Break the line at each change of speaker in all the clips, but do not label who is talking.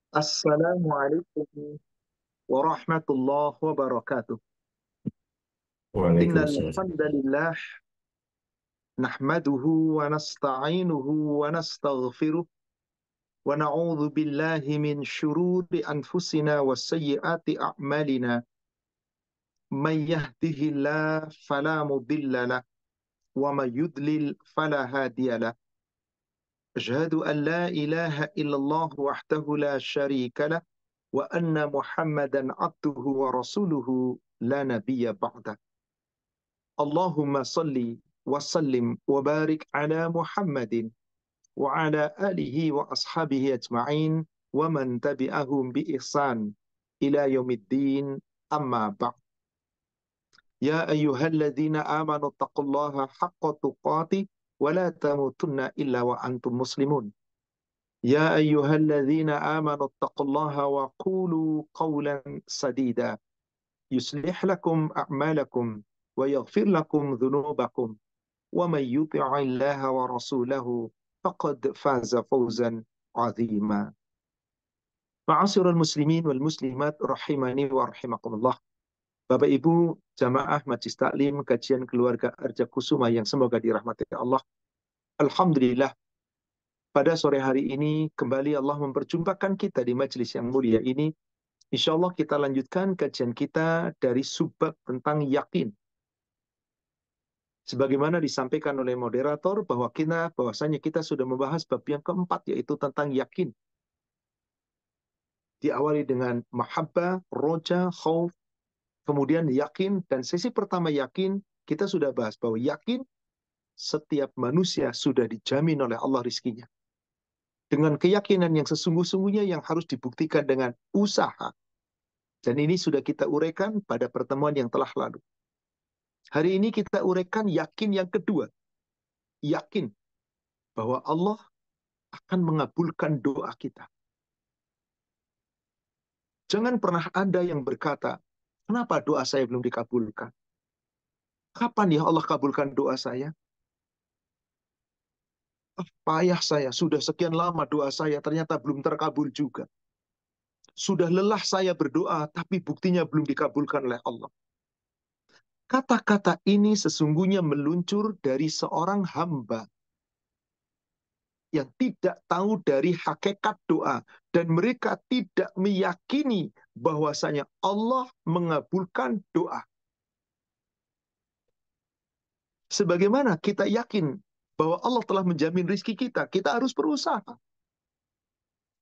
Assalamualaikum warahmatullahi wabarakatuh. Innal
Waalaikumsalam.
hamdalillah nahmaduhu wa nasta'inuhu wa nastaghfiruh wa na'udzu billahi min syururi anfusina wa sayyiati a'malina. Man yahdihillahu fala mudilla lah wa may yudlil fala hadiyalah. Asyhadu an la ilaha illallah wahdahu la syarika lah wa anna Muhammadan abduhu wa rasuluhu la nabiyya ba'dah. Allahumma salli wa sallim wa barik ala Muhammadin wa ala alihi wa ashabihi ajma'in wa man tabi'ahum bi ihsan ila yaumiddin amma ba'd. Ya ayyuhalladzina amanu taqullaha haqqa tuqatih wa la tamutunna illa wa antum muslimun. Ya ayyuhalladzina amanu taqullaha wa qulu qawlan sadida yuslih lakum a'malakum wa yaghfir lakum dhunubakum. ومن يطع الله ورسوله فقد فاز فوزا عظيما. Ma'asyiral muslimin wal muslimat rahimani wa rahimakumullah. Bapak Ibu jamaah Majelis Taklim Kajian Keluarga Arja Kusuma yang semoga dirahmati Allah. Alhamdulillah, pada sore hari ini kembali Allah memperjumpakan kita di majelis yang mulia ini. Insya Allah kita lanjutkan kajian kita dari subbab tentang yakin. Sebagaimana disampaikan oleh moderator bahwasanya kita sudah membahas bab yang keempat, yaitu tentang yakin. Diawali dengan mahabbah, roja, khauf, kemudian yakin, dan sesi pertama yakin, kita sudah bahas bahwa yakin setiap manusia sudah dijamin oleh Allah rizkinya. Dengan keyakinan yang sesungguh-sungguhnya yang harus dibuktikan dengan usaha. Dan ini sudah kita uraikan pada pertemuan yang telah lalu. Hari ini kita uraikan yakin yang kedua. Yakin bahwa Allah akan mengabulkan doa kita. Jangan pernah ada yang berkata, kenapa doa saya belum dikabulkan? Kapan ya Allah kabulkan doa saya? Payah saya, sudah sekian lama doa saya ternyata belum terkabul juga. Sudah lelah saya berdoa, tapi buktinya belum dikabulkan oleh Allah. Kata-kata ini sesungguhnya meluncur dari seorang hamba yang tidak tahu dari hakikat doa. Dan mereka tidak meyakini bahwasanya Allah mengabulkan doa. Sebagaimana kita yakin bahwa Allah telah menjamin rizki kita, kita harus berusaha.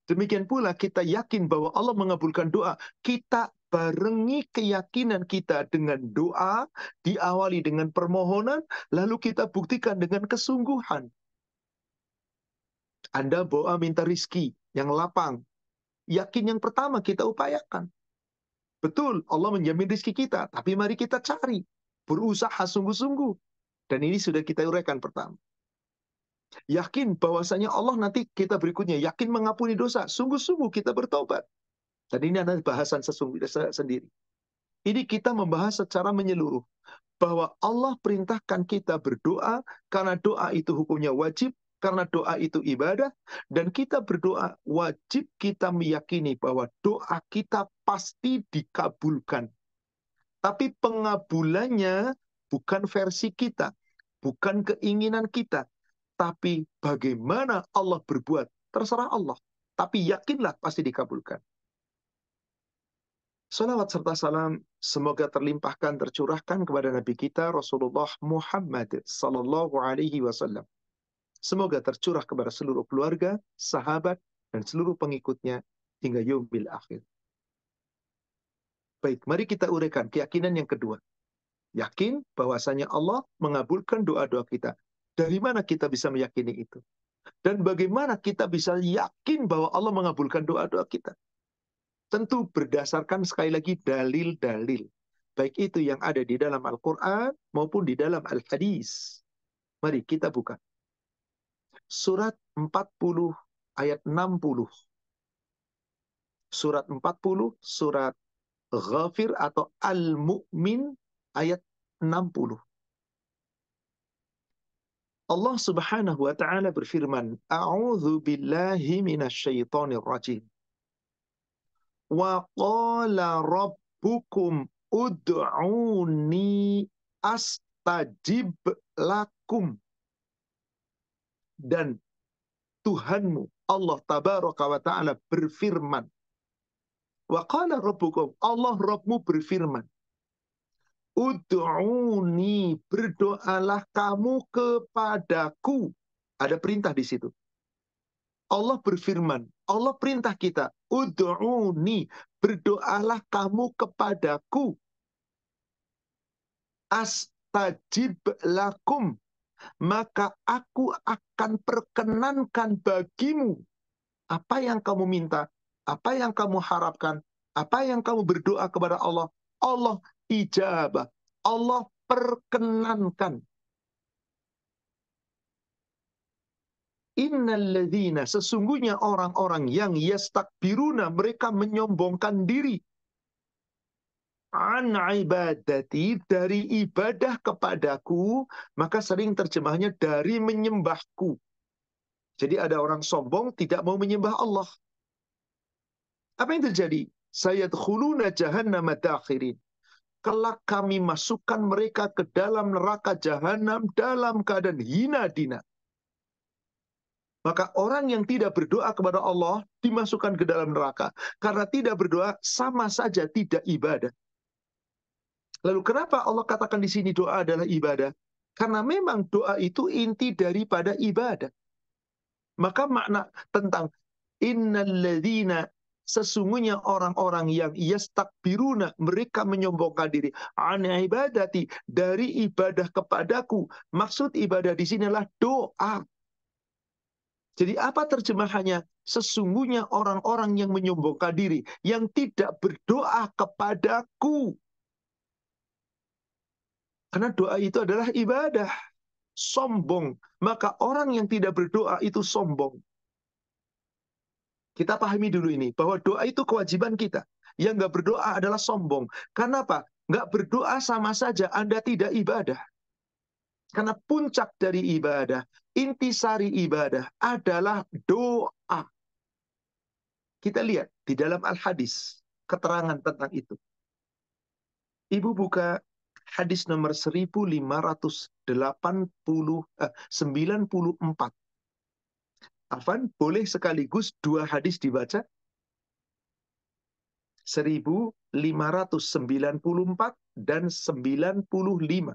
Demikian pula kita yakin bahwa Allah mengabulkan doa. Kita barengi keyakinan kita dengan doa, diawali dengan permohonan, lalu kita buktikan dengan kesungguhan. Anda doa minta rizki yang lapang. Yakin yang pertama kita upayakan. Betul, Allah menjamin rizki kita, tapi mari kita cari. Berusaha sungguh-sungguh. Dan ini sudah kita uraikan pertama. Yakin bahwasanya Allah nanti kita berikutnya, yakin mengampuni dosa. Sungguh-sungguh kita bertobat. Dan ini adalah bahasan sendiri. Ini kita membahas secara menyeluruh. Bahwa Allah perintahkan kita berdoa, karena doa itu hukumnya wajib, karena doa itu ibadah, dan kita berdoa wajib kita meyakini bahwa doa kita pasti dikabulkan. Tapi pengabulannya bukan versi kita, bukan keinginan kita, tapi bagaimana Allah berbuat, terserah Allah. Tapi yakinlah pasti dikabulkan. Salawat serta salam semoga terlimpahkan, tercurahkan kepada Nabi kita Rasulullah Muhammad sallallahu alaihi wasallam. Semoga tercurah kepada seluruh keluarga, sahabat, dan seluruh pengikutnya hingga yaumil akhir. Baik, mari kita uraikan keyakinan yang kedua. Yakin bahwasanya Allah mengabulkan doa-doa kita. Dari mana kita bisa meyakini itu? Dan bagaimana kita bisa yakin bahwa Allah mengabulkan doa-doa kita? Tentu berdasarkan sekali lagi dalil-dalil. Baik itu yang ada di dalam Al-Quran maupun di dalam Al-Hadis. Mari kita buka. Surat 40 ayat 60. Surat 40, surat Ghafir atau Al-Mu'min ayat 60. Allah Subhanahu wa taala berfirman, "A'udzu billahi minasyaitonir rajim." Wa qala rabbukum ud'uni astajib lakum. Dan Tuhanmu Allah tabaraka wa ta'ala berfirman. Wa qala rabbukum, Allah Rabbmu berfirman. Ud'uni, berdoalah kamu kepadaku. Ada perintah di situ. Allah berfirman, Allah perintah kita, ud'uni, berdoalah kamu kepadaku. Astajib lakum, maka aku akan perkenankan bagimu apa yang kamu minta, apa yang kamu harapkan, apa yang kamu berdoa kepada Allah. Allah ijabah, Allah perkenankan. Innalladzina, sesungguhnya orang-orang yang yastakbiruna, mereka menyombongkan diri, an ibadati, dari ibadah kepadaku, maka sering terjemahnya dari menyembahku. Jadi ada orang sombong tidak mau menyembah Allah. Apa yang terjadi? Sayadkhuluna jahannama dakhirin. Kelak kami masukkan mereka ke dalam neraka jahanam dalam keadaan hina dina. Maka orang yang tidak berdoa kepada Allah dimasukkan ke dalam neraka. Karena tidak berdoa sama saja tidak ibadah. Lalu kenapa Allah katakan di sini doa adalah ibadah? Karena memang doa itu inti daripada ibadah. Maka makna tentang innalladzina, sesungguhnya orang-orang yang yastakbiruna, mereka menyombongkan diri, an ibadati, dari ibadah kepadaku. Maksud ibadah di sini adalah doa. Jadi apa terjemahannya? Sesungguhnya orang-orang yang menyombongkan diri, yang tidak berdoa kepadaku. Karena doa itu adalah ibadah. Sombong. Maka orang yang tidak berdoa itu sombong. Kita pahami dulu ini, bahwa doa itu kewajiban kita. Yang nggak berdoa adalah sombong. Karena apa? Nggak berdoa sama saja Anda tidak ibadah. Karena puncak dari ibadah, intisari ibadah adalah doa. Kita lihat di dalam Al-Hadis, keterangan tentang itu. Ibu buka hadis nomor 1594. Afan, boleh sekaligus dua hadis dibaca? 1594 dan 95.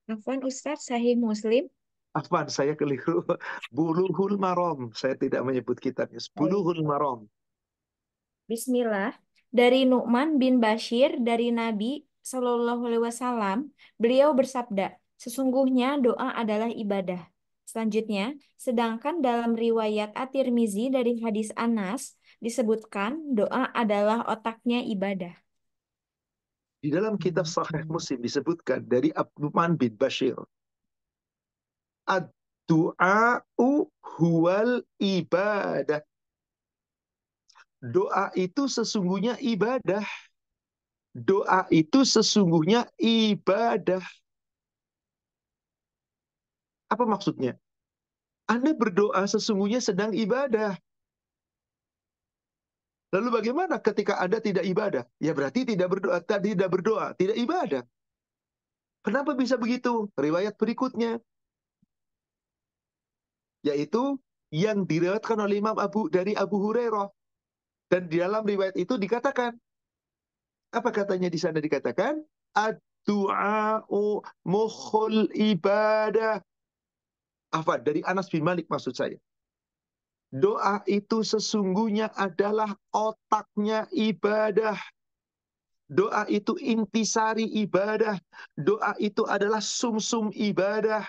Afwan Ustadz, Sahih Muslim.
Afan, saya keliru. Bulughul Maram. Saya tidak menyebut kitabnya.
Baik.
Bulughul Maram.
Bismillah. Dari Nu'man bin Bashir dari Nabi Shallallahu Alaihi Wasallam, beliau bersabda, sesungguhnya doa adalah ibadah. Selanjutnya, sedangkan dalam riwayat At-Tirmizi dari hadis Anas disebutkan doa adalah otaknya ibadah.
Di dalam kitab Sahih Muslim disebutkan dari Nu'man bin Bashir. Ad-du'a'u huwal ibadah. Doa itu sesungguhnya ibadah. Doa itu sesungguhnya ibadah. Apa maksudnya? Anda berdoa sesungguhnya sedang ibadah. Lalu bagaimana ketika Anda tidak ibadah? Ya berarti tidak berdoa, tidak ibadah. Kenapa bisa begitu? Riwayat berikutnya, yaitu yang diriwayatkan oleh Imam dari Abu Hurairah. Dan di dalam riwayat itu dikatakan, apa katanya di sana dikatakan? Ad-du'a'u mukhul ibadah. Apa? Dari Anas bin Malik maksud saya. Doa itu sesungguhnya adalah otaknya ibadah. Doa itu intisari ibadah. Doa itu adalah sumsum ibadah.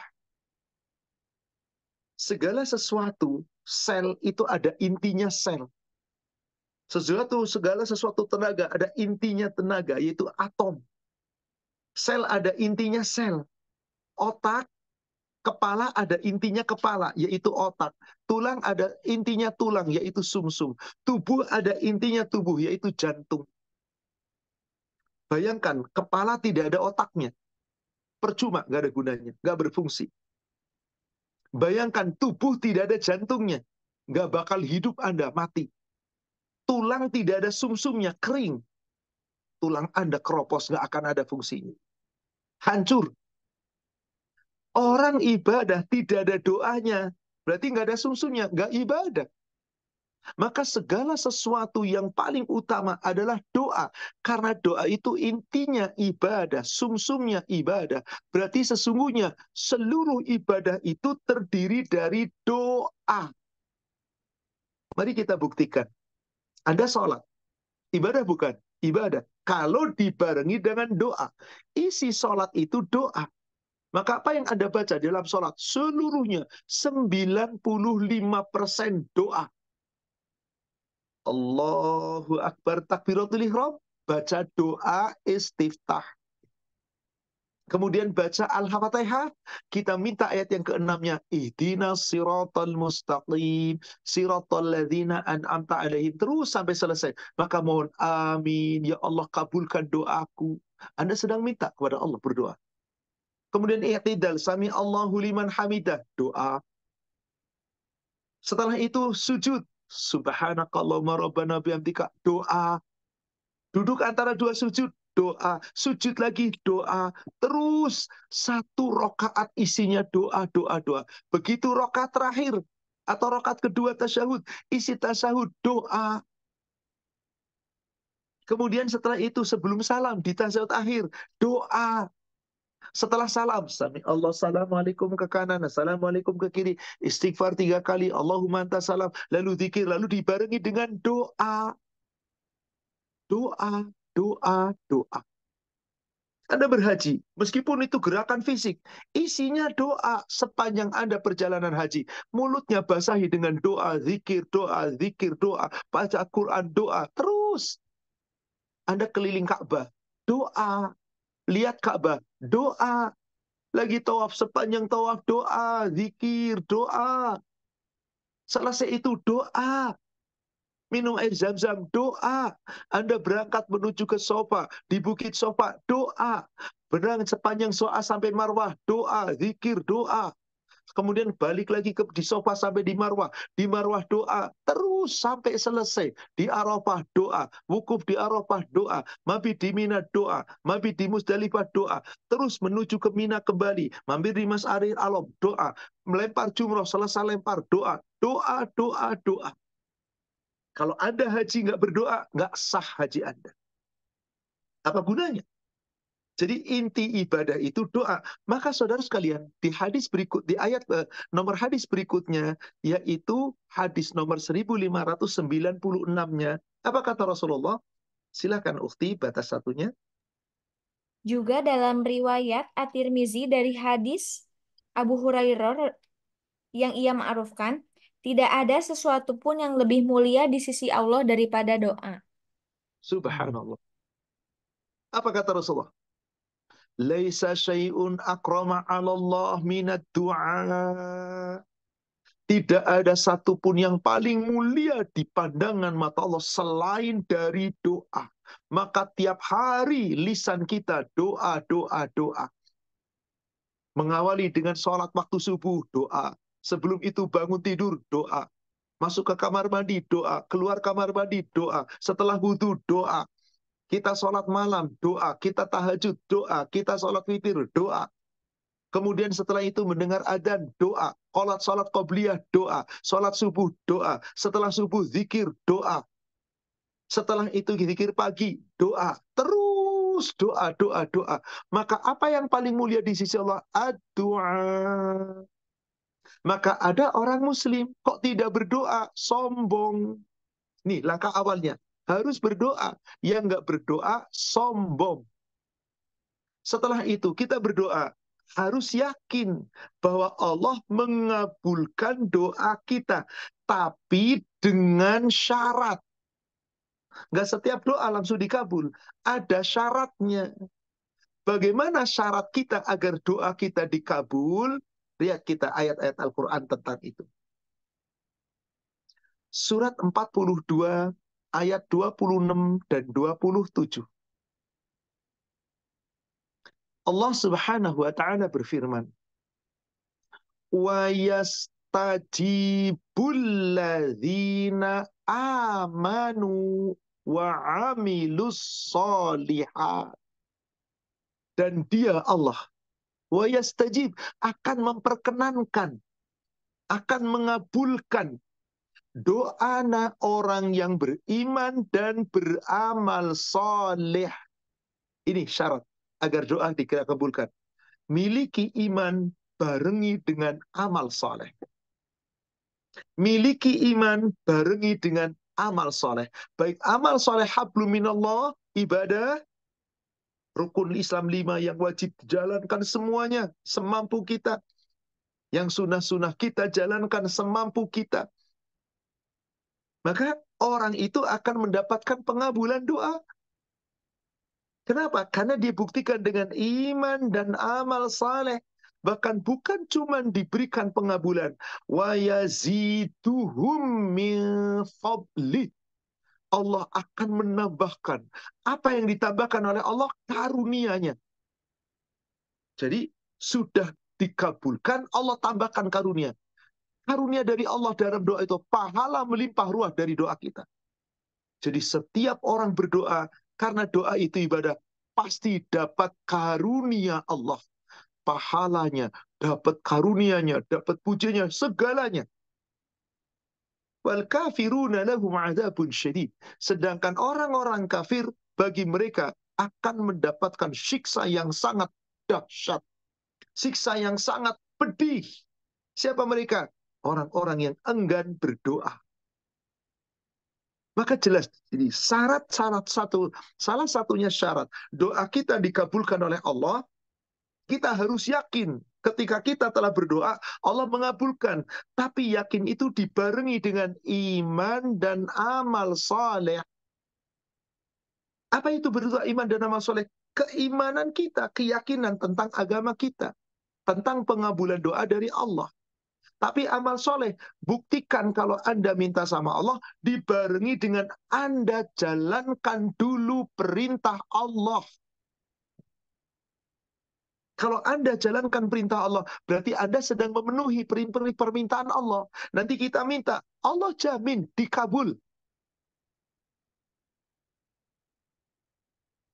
Segala sesuatu, sel itu ada intinya sel. Segala sesuatu tenaga ada intinya tenaga, yaitu atom. Sel ada intinya sel. Otak, kepala ada intinya kepala, yaitu otak. Tulang ada intinya tulang, yaitu sumsum. Tubuh ada intinya tubuh, yaitu jantung. Bayangkan, kepala tidak ada otaknya. Percuma, nggak ada gunanya, nggak berfungsi. Bayangkan, tubuh tidak ada jantungnya. Nggak bakal hidup Anda, mati. tulang tidak ada sumsumnya, kering. Tulang Anda keropos, nggak akan ada fungsinya. Hancur. Orang ibadah tidak ada doanya, berarti nggak ada sumsumnya, nggak ibadah. Maka segala sesuatu yang paling utama adalah doa. Karena doa itu intinya ibadah, sumsumnya ibadah. Berarti sesungguhnya seluruh ibadah itu terdiri dari doa. Mari kita buktikan. Anda sholat, ibadah bukan? Ibadah. Kalau dibarengi dengan doa. Isi sholat itu doa. Maka apa yang Anda baca dalam sholat? Seluruhnya 95% doa. Allahu Akbar takbiratul ihram, baca doa istiftah. Kemudian baca Al-Fatihah, kita minta ayat yang keenamnya. Ihdinas siratal mustaqim, siratal ladzina an'amta alaihim. Terus sampai selesai. Maka mohon amin, ya Allah kabulkan doaku. Anda sedang minta kepada Allah berdoa. Kemudian i'tidal, sami Allahu liman hamidah, doa. Setelah itu sujud. Subhanakallahumma rabbana bihamdika, doa. Duduk antara dua sujud, doa. Sujud lagi, doa. Terus satu rokaat isinya doa, doa, doa. Begitu rokaat terakhir atau rokaat kedua tasyahud, isi tasyahud, doa. Kemudian setelah itu sebelum salam di tasyahud akhir, doa. Setelah salam, sami Allah, assalamualaikum ke kanan, assalamualaikum ke kiri, istighfar 3 kali, Allahumma anta salam, lalu zikir, lalu dibarengi dengan doa. Doa, doa, doa. Anda berhaji, meskipun itu gerakan fisik, isinya doa sepanjang Anda perjalanan haji. Mulutnya basahi dengan doa, zikir, doa, baca Quran, doa. Terus Anda keliling Ka'bah, doa. Lihat Ka'bah, doa. Lagi tawaf, sepanjang tawaf, doa, zikir, doa. Selesai itu doa. Minum air zam-zam, doa. Anda berangkat menuju ke Sofa, di Bukit Sofa, doa. Berang sepanjang Sofa sampai Marwah, doa, zikir, doa. Kemudian balik lagi di Sofa sampai di Marwah doa. Terus sampai selesai. Di Arafah doa, wukuf di Arafah doa, mabit di Mina doa, mabit di Musdalifah doa. Terus menuju ke Mina kembali, mampir di Mas'aril Alam doa, melempar jumroh, selesai lempar doa, doa, doa, doa. Kalau Anda haji nggak berdoa, nggak sah haji Anda. Apa gunanya? Jadi inti ibadah itu doa. Maka saudara sekalian, di hadis berikut, di ayat nomor hadis berikutnya, yaitu hadis nomor 1596-nya. Apa kata Rasulullah? Silakan Ukhti, batas satunya.
Juga dalam riwayat At-Tirmizi dari hadis Abu Hurairah yang ia ma'rufkan, tidak ada sesuatu pun yang lebih mulia di sisi Allah daripada doa.
Subhanallah. Apa kata Rasulullah? Laisa syai'un akrama 'ala Allah minad du'a. Tidak ada satupun yang paling mulia di pandangan mata Allah selain dari doa. Maka tiap hari lisan kita doa, doa, doa. Mengawali dengan sholat waktu subuh, doa. Sebelum itu bangun tidur, doa. Masuk ke kamar mandi, doa. Keluar kamar mandi, doa. Setelah wudhu, doa. Kita sholat malam, doa. Kita tahajud, doa. Kita sholat witir, doa. Kemudian setelah itu mendengar adzan, doa. Sholat qobliyah, doa. Sholat subuh, doa. Setelah subuh, zikir, doa. Setelah itu zikir pagi, doa. Terus doa, doa, doa. Maka apa yang paling mulia di sisi Allah? Ad-doa. Maka ada orang muslim, kok tidak berdoa? Sombong. Nih langkah awalnya. Harus berdoa. Yang nggak berdoa, sombong. Setelah itu kita berdoa. Harus yakin bahwa Allah mengabulkan doa kita. Tapi dengan syarat. Nggak setiap doa langsung dikabul. Ada syaratnya. Bagaimana syarat kita agar doa kita dikabul? Lihat kita ayat-ayat Al-Quran tentang itu. Surat 42 ayat 26 dan 27. Allah Subhanahu wa taala berfirman, "Wa yastajibul ladzina amanu wa amilus solihat. Dan dia Allah, wa yastajib, akan memperkenankan, akan mengabulkan doa orang yang beriman dan beramal soleh. Ini syarat agar doa dikabulkan. Miliki iman barengi dengan amal soleh. Miliki iman barengi dengan amal soleh. Baik amal soleh hablum minallah, ibadah, rukun Islam 5 yang wajib dijalankan semuanya semampu kita. Yang sunnah-sunnah kita jalankan semampu kita. Maka orang itu akan mendapatkan pengabulan doa. Kenapa? Karena dia buktikan dengan iman dan amal saleh. Bahkan bukan cuma diberikan pengabulan. Wa yaziduhum min fadli. Allah akan menambahkan. Apa yang ditambahkan oleh Allah? Karunia-Nya. Jadi sudah dikabulkan, Allah tambahkan karunia. Karunia dari Allah dalam doa itu pahala melimpah ruah dari doa kita. Jadi setiap orang berdoa, karena doa itu ibadah, pasti dapat karunia Allah. Pahalanya, dapat karunianya, dapat pujiannya, segalanya. Wal kafiruna lahum adzabun syadid. Sedangkan orang-orang kafir, bagi mereka akan mendapatkan siksa yang sangat dahsyat. Siksa yang sangat pedih. Siapa mereka? Orang-orang yang enggan berdoa. Maka jelas, ini syarat-syarat salah satunya syarat doa kita dikabulkan oleh Allah, kita harus yakin ketika kita telah berdoa, Allah mengabulkan. Tapi yakin itu dibarengi dengan iman dan amal saleh. Apa itu berdoa iman dan amal saleh? Keimanan kita, keyakinan tentang agama kita, tentang pengabulan doa dari Allah. Tapi amal soleh, buktikan kalau Anda minta sama Allah, dibarengi dengan Anda jalankan dulu perintah Allah. Kalau Anda jalankan perintah Allah, berarti Anda sedang memenuhi permintaan Allah. Nanti kita minta, Allah jamin dikabul.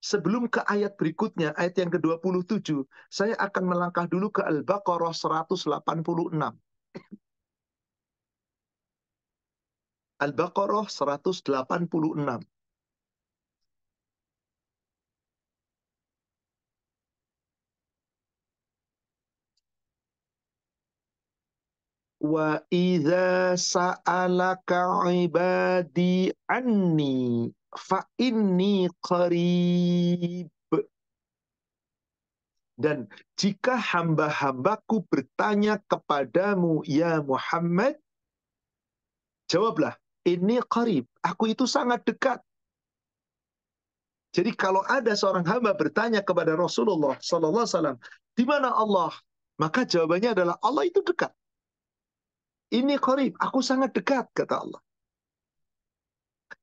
Sebelum ke ayat berikutnya, ayat yang ke-27, saya akan melangkah dulu ke Al-Baqarah 186. Al-Baqarah 186. Wa idza sa'alaka ibadi anni fa inni qarib. Dan jika hamba-hambaku bertanya kepadamu ya Muhammad, jawablah, ini qarib, aku itu sangat dekat. Jadi kalau ada seorang hamba bertanya kepada Rasulullah sallallahu alaihi wasallam, di mana Allah? Maka jawabannya adalah Allah itu dekat. Ini qarib, aku sangat dekat, kata Allah.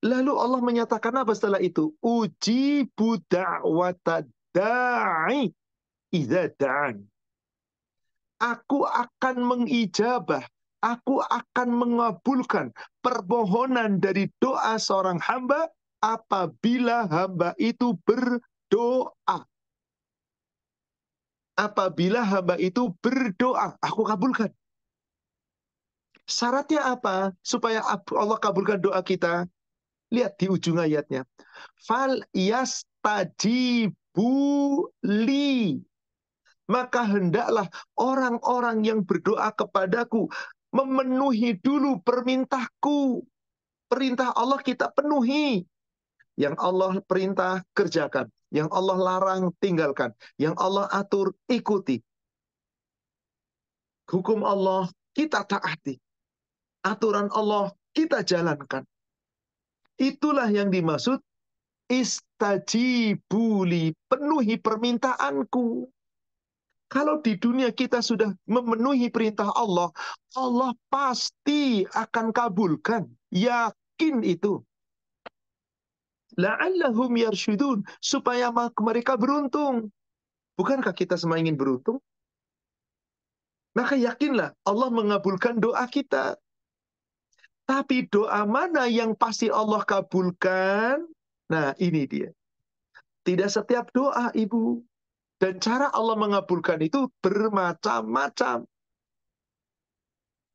Lalu Allah menyatakan apa setelah itu? Ujibu da'wata da'i idza da'an. Aku akan mengijabah, aku akan mengabulkan permohonan dari doa seorang hamba apabila hamba itu berdoa. Apabila hamba itu berdoa, aku kabulkan. Syaratnya apa? Supaya Allah kabulkan doa kita. Lihat di ujung ayatnya. Fal yastajibu li. Maka hendaklah orang-orang yang berdoa kepadaku memenuhi dulu perintahku. Perintah Allah kita penuhi. Yang Allah perintah kerjakan. Yang Allah larang tinggalkan. Yang Allah atur ikuti. Hukum Allah kita taati. Aturan Allah kita jalankan. Itulah yang dimaksud istajibuli, penuhi permintaanku. Kalau di dunia kita sudah memenuhi perintah Allah, Allah pasti akan kabulkan. Yakin itu. La'allahum yarsyudun, supaya mereka beruntung. Bukankah kita semua ingin beruntung? Maka yakinlah Allah mengabulkan doa kita. Tapi doa mana yang pasti Allah kabulkan? Nah, ini dia. Tidak setiap doa, Ibu. Dan cara Allah mengabulkan itu bermacam-macam.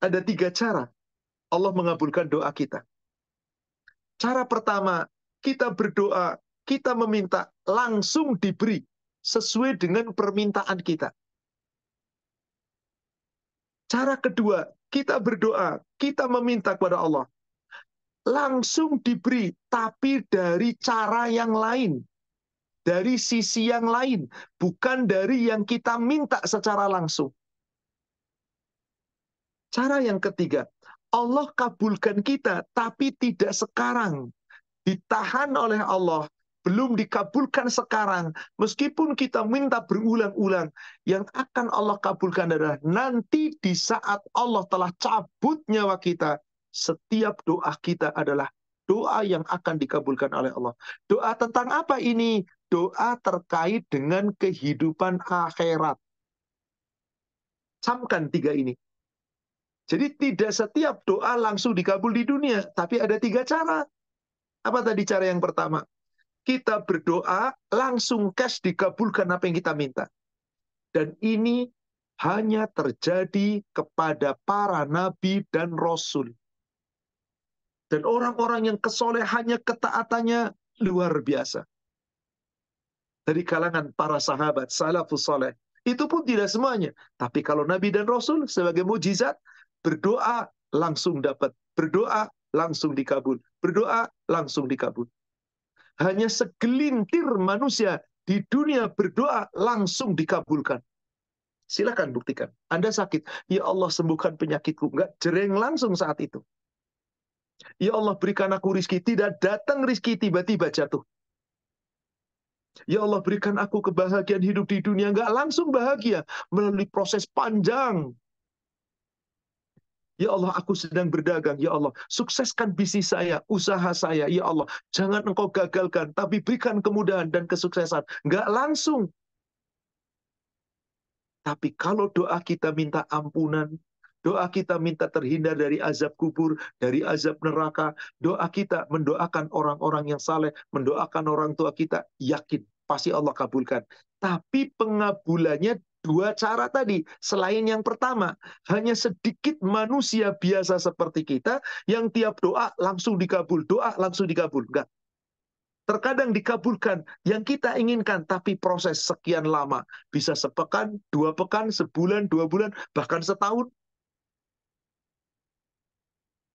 Ada 3 cara Allah mengabulkan doa kita. Cara pertama, kita berdoa, kita meminta, langsung diberi sesuai dengan permintaan kita. Cara kedua, kita berdoa, kita meminta kepada Allah, langsung diberi, tapi dari cara yang lain, dari sisi yang lain, bukan dari yang kita minta secara langsung. Cara yang ketiga, Allah kabulkan kita, tapi tidak sekarang. Ditahan oleh Allah, belum dikabulkan sekarang. Meskipun kita minta berulang-ulang, yang akan Allah kabulkan adalah nanti di saat Allah telah cabut nyawa kita, setiap doa kita adalah doa yang akan dikabulkan oleh Allah. Doa tentang apa ini? Doa terkait dengan kehidupan akhirat. Camkan 3 ini. Jadi tidak setiap doa langsung dikabul di dunia, tapi ada 3 cara. Apa tadi cara yang pertama? Kita berdoa, langsung cash dikabulkan apa yang kita minta. Dan ini hanya terjadi kepada para nabi dan rasul. Dan orang-orang yang kesolehannya, ketaatannya luar biasa. Dari kalangan para sahabat, salafus soleh. Itu pun tidak semuanya. Tapi kalau nabi dan rasul sebagai mujizat, berdoa langsung dapat. Berdoa langsung dikabul. Berdoa langsung dikabul. Hanya segelintir manusia di dunia berdoa langsung dikabulkan. Silakan buktikan. Anda sakit, ya Allah sembuhkan penyakitku. Enggak jereng langsung saat itu. Ya Allah berikan aku rizki. Tidak datang rizki tiba-tiba jatuh. Ya Allah berikan aku kebahagiaan hidup di dunia. Enggak langsung bahagia. Melalui proses panjang. Ya Allah, aku sedang berdagang. Ya Allah, sukseskan bisnis saya, usaha saya. Ya Allah, jangan engkau gagalkan, tapi berikan kemudahan dan kesuksesan. Enggak langsung. Tapi kalau doa kita minta ampunan, doa kita minta terhindar dari azab kubur, dari azab neraka, doa kita mendoakan orang-orang yang saleh, mendoakan orang tua kita, yakin pasti Allah kabulkan. Tapi pengabulannya 2 cara tadi. Selain yang pertama, hanya sedikit manusia biasa seperti kita yang tiap doa langsung dikabul, doa langsung dikabul. Enggak. Terkadang dikabulkan yang kita inginkan, tapi proses sekian lama. Bisa sepekan, 2 pekan, sebulan, 2 bulan, bahkan setahun.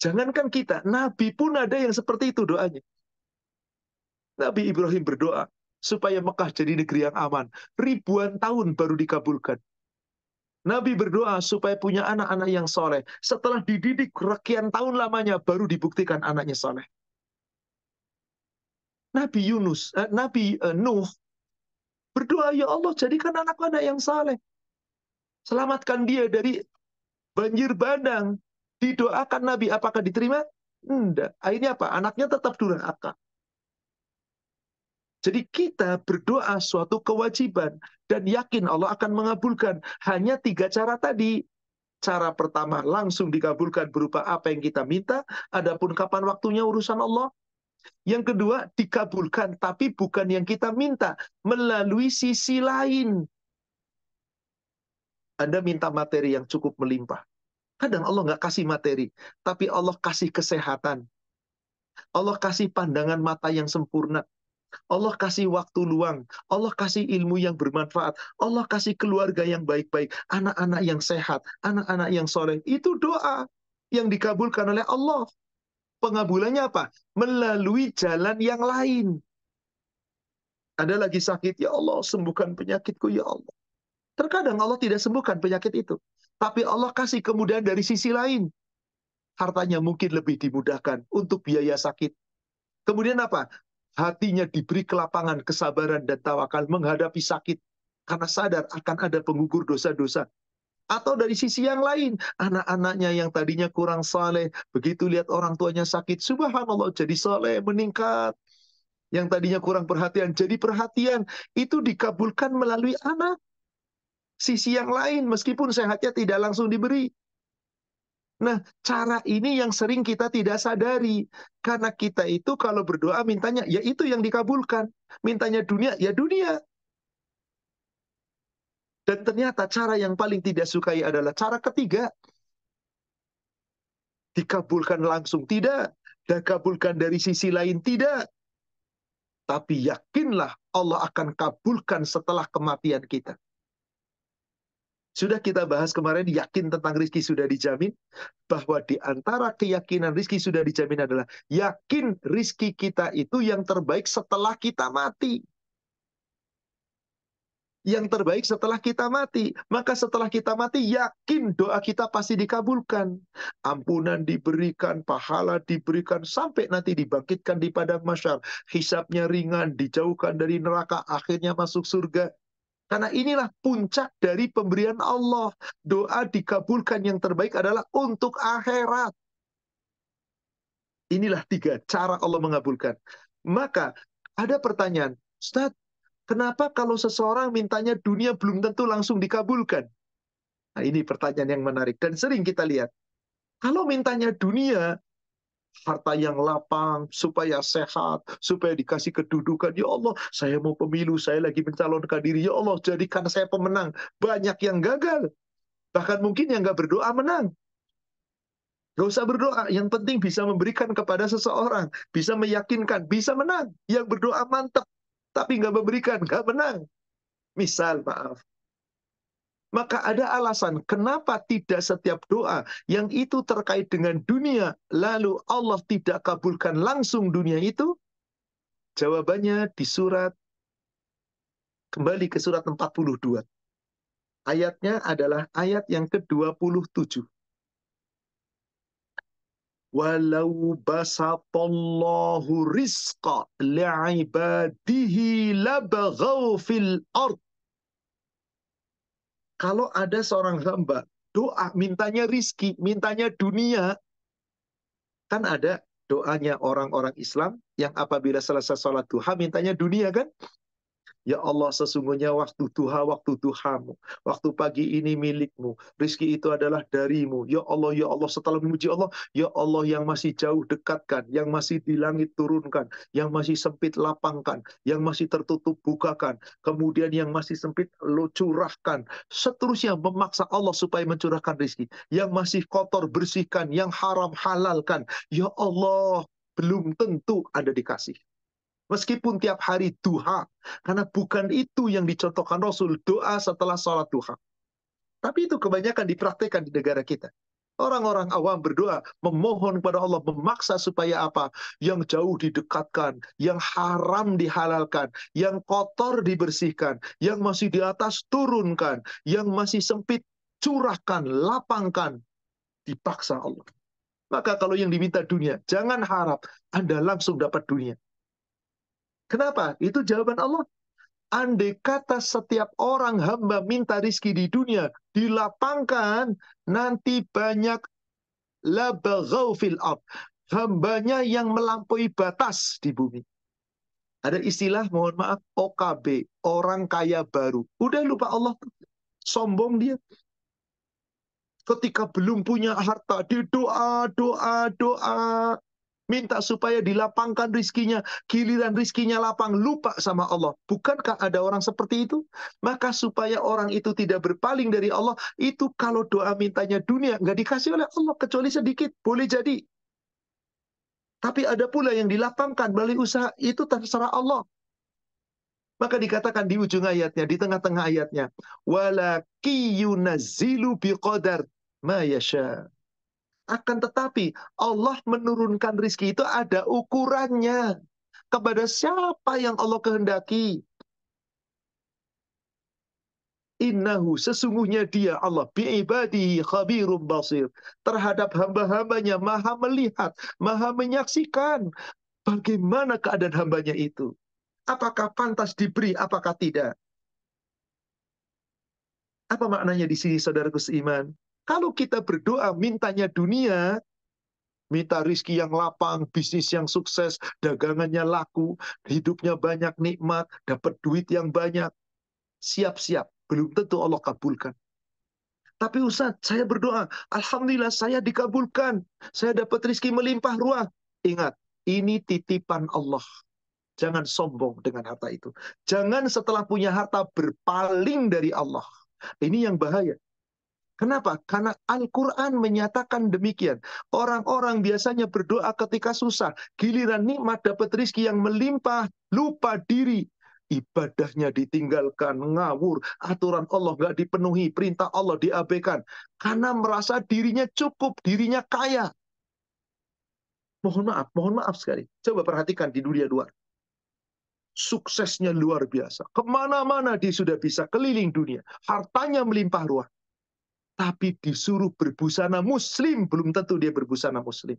Jangankan kita, Nabi pun ada yang seperti itu doanya. Nabi Ibrahim berdoa supaya Mekah jadi negeri yang aman. Ribuan tahun baru dikabulkan. Nabi berdoa supaya punya anak-anak yang soleh. Setelah dididik sekian tahun lamanya, baru dibuktikan anaknya soleh. Nabi Nuh berdoa, ya Allah jadikan anak-anak yang saleh. Selamatkan dia dari banjir bandang. Didoakan Nabi, apakah diterima? Enggak. Akhirnya apa? Anaknya tetap durhaka. Jadi kita berdoa suatu kewajiban dan yakin Allah akan mengabulkan. Hanya 3 cara tadi. Cara pertama langsung dikabulkan berupa apa yang kita minta. Adapun kapan waktunya urusan Allah. Yang kedua dikabulkan tapi bukan yang kita minta. Melalui sisi lain. Anda minta materi yang cukup melimpah. Kadang Allah nggak kasih materi, tapi Allah kasih kesehatan. Allah kasih pandangan mata yang sempurna. Allah kasih waktu luang. Allah kasih ilmu yang bermanfaat. Allah kasih keluarga yang baik-baik. Anak-anak yang sehat. Anak-anak yang soleh. Itu doa yang dikabulkan oleh Allah. Pengabulannya apa? Melalui jalan yang lain. Ada lagi sakit, ya Allah sembuhkan penyakitku ya Allah. Terkadang Allah tidak sembuhkan penyakit itu. Tapi Allah kasih kemudahan dari sisi lain. Hartanya mungkin lebih dimudahkan untuk biaya sakit. Kemudian apa? Hatinya diberi kelapangan, kesabaran, dan tawakal menghadapi sakit. Karena sadar akan ada penggugur dosa-dosa. Atau dari sisi yang lain, anak-anaknya yang tadinya kurang saleh, begitu lihat orang tuanya sakit, subhanallah jadi saleh, meningkat. Yang tadinya kurang perhatian, jadi perhatian. Itu dikabulkan melalui anak. sisi yang lain meskipun sehatnya tidak langsung diberi. Nah, cara ini yang sering kita tidak sadari. Karena kita itu kalau berdoa mintanya, ya itu yang dikabulkan. Mintanya dunia, ya dunia. Dan ternyata cara yang paling tidak sukai adalah cara ketiga. Dikabulkan langsung, tidak. Dikabulkan dari sisi lain, tidak. Tapi yakinlah Allah akan kabulkan setelah kematian kita. Sudah kita bahas kemarin, yakin tentang rizki sudah dijamin. Bahwa di antara keyakinan rizki sudah dijamin adalah yakin rizki kita itu yang terbaik setelah kita mati. Yang terbaik setelah kita mati. Maka setelah kita mati, yakin doa kita pasti dikabulkan. Ampunan diberikan, pahala diberikan, sampai nanti dibangkitkan di padang mahsyar. Hisabnya ringan, dijauhkan dari neraka, akhirnya masuk surga. Karena inilah puncak dari pemberian Allah. Doa dikabulkan yang terbaik adalah untuk akhirat. Inilah 3 cara Allah mengabulkan. Maka ada pertanyaan, Ustaz, kenapa kalau seseorang mintanya dunia belum tentu langsung dikabulkan? Nah, ini pertanyaan yang menarik. Dan sering kita lihat, kalau mintanya dunia, harta yang lapang, supaya sehat, supaya dikasih kedudukan. Ya Allah, saya mau pemilu, saya lagi mencalonkan diri. Ya Allah, jadikan saya pemenang. Banyak yang gagal. Bahkan mungkin yang nggak berdoa menang. Gak usah berdoa, yang penting bisa memberikan kepada seseorang. Bisa meyakinkan, bisa menang. Yang berdoa mantap, tapi nggak memberikan, nggak menang. Misal, maaf. Maka ada alasan kenapa tidak setiap doa yang itu terkait dengan dunia, lalu Allah tidak kabulkan langsung dunia itu? Jawabannya di surat, kembali ke surat 42. Ayatnya adalah ayat yang ke-27. Walau basatallahu rizqa li'ibadihi labaghaw fil ard. Kalau ada seorang hamba doa mintanya rizki, mintanya dunia, kan ada doanya orang-orang Islam yang apabila selesai sholat duha mintanya dunia kan? Ya Allah, sesungguhnya waktu duhamu, waktu pagi ini milikmu, rizki itu adalah darimu. Ya Allah, setelah memuji Allah, ya Allah yang masih jauh dekatkan, yang masih di langit turunkan, yang masih sempit lapangkan, yang masih tertutup bukakan, kemudian yang masih sempit lo curahkan. Seterusnya memaksa Allah supaya mencurahkan rizki. Yang masih kotor bersihkan, yang haram halalkan. Ya Allah, belum tentu ada dikasih. Meskipun tiap hari duha. Karena bukan itu yang dicontohkan Rasul. Doa setelah sholat duha. Tapi itu kebanyakan dipraktekkan di negara kita. Orang-orang awam berdoa. Memohon kepada Allah. Memaksa supaya apa? Yang jauh didekatkan. Yang haram dihalalkan. Yang kotor dibersihkan. Yang masih di atas turunkan. Yang masih sempit curahkan. Lapangkan. Dipaksa Allah. Maka kalau yang diminta dunia. Jangan harap Anda langsung dapat dunia. Kenapa? Itu jawaban Allah. Andai kata setiap orang hamba minta rizki di dunia dilapangkan, nanti banyak labaghaw fil ard. Hambanya yang melampaui batas di bumi. Ada istilah, mohon maaf, OKB, orang kaya baru. Udah lupa Allah, sombong dia. Ketika belum punya harta, dia doa, doa, doa. Minta supaya dilapangkan rizkinya. Giliran rizkinya lapang, lupa sama Allah. Bukankah ada orang seperti itu? Maka supaya orang itu tidak berpaling dari Allah, itu kalau doa mintanya dunia, nggak dikasih oleh Allah, kecuali sedikit. Boleh jadi. Tapi ada pula yang dilapangkan melalui usaha, itu terserah Allah. Maka dikatakan di ujung ayatnya, di tengah-tengah ayatnya, walaki yunazzilu biqadar ma yasha. Akan tetapi Allah menurunkan rizki itu ada ukurannya. Kepada siapa yang Allah kehendaki. Innahu, sesungguhnya dia Allah, bi'ibadihi khabirum basir. Terhadap hamba-hambanya maha melihat, maha menyaksikan. Bagaimana keadaan hambanya itu. Apakah pantas diberi, apakah tidak. Apa maknanya di sini saudaraku seiman? Kalau kita berdoa mintanya dunia, minta rizki yang lapang, bisnis yang sukses, dagangannya laku, hidupnya banyak nikmat, dapat duit yang banyak. Siap-siap. belum tentu Allah kabulkan. Tapi Ustaz, saya berdoa, Alhamdulillah saya dikabulkan. Saya dapat rezeki melimpah ruah. Ingat, ini titipan Allah. Jangan sombong dengan harta itu. Jangan setelah punya harta berpaling dari Allah. Ini yang bahaya. Kenapa? Karena Al-Quran menyatakan demikian. Orang-orang biasanya berdoa ketika susah. Giliran nikmat dapat rezeki yang melimpah, lupa diri. Ibadahnya ditinggalkan, ngawur. Aturan Allah nggak dipenuhi, perintah Allah diabaikan. Karena merasa dirinya cukup, dirinya kaya. Mohon maaf sekali. Coba perhatikan di dunia luar. Suksesnya luar biasa. Kemana-mana dia sudah bisa keliling dunia. Hartanya melimpah ruah. Tapi disuruh berbusana muslim, belum tentu dia berbusana muslim.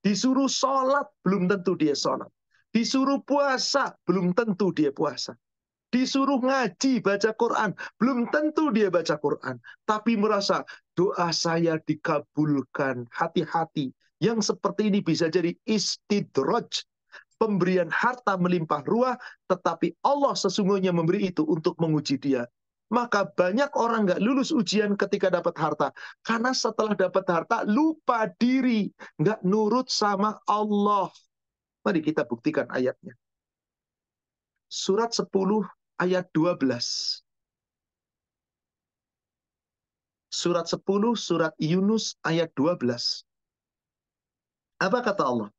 Disuruh sholat, belum tentu dia sholat. Disuruh puasa, belum tentu dia puasa. Disuruh ngaji, baca Quran, belum tentu dia baca Quran. Tapi merasa doa saya dikabulkan. Hati-hati. Yang seperti ini bisa jadi istidraj. Pemberian harta melimpah ruah, tetapi Allah sesungguhnya memberi itu untuk menguji dia. Maka banyak orang nggak lulus ujian ketika dapat harta. Karena setelah dapat harta, lupa diri. Nggak nurut sama Allah. Mari kita buktikan ayatnya. Surat 10 ayat 12. Surat 10, surat Yunus ayat 12. Apa kata Allah?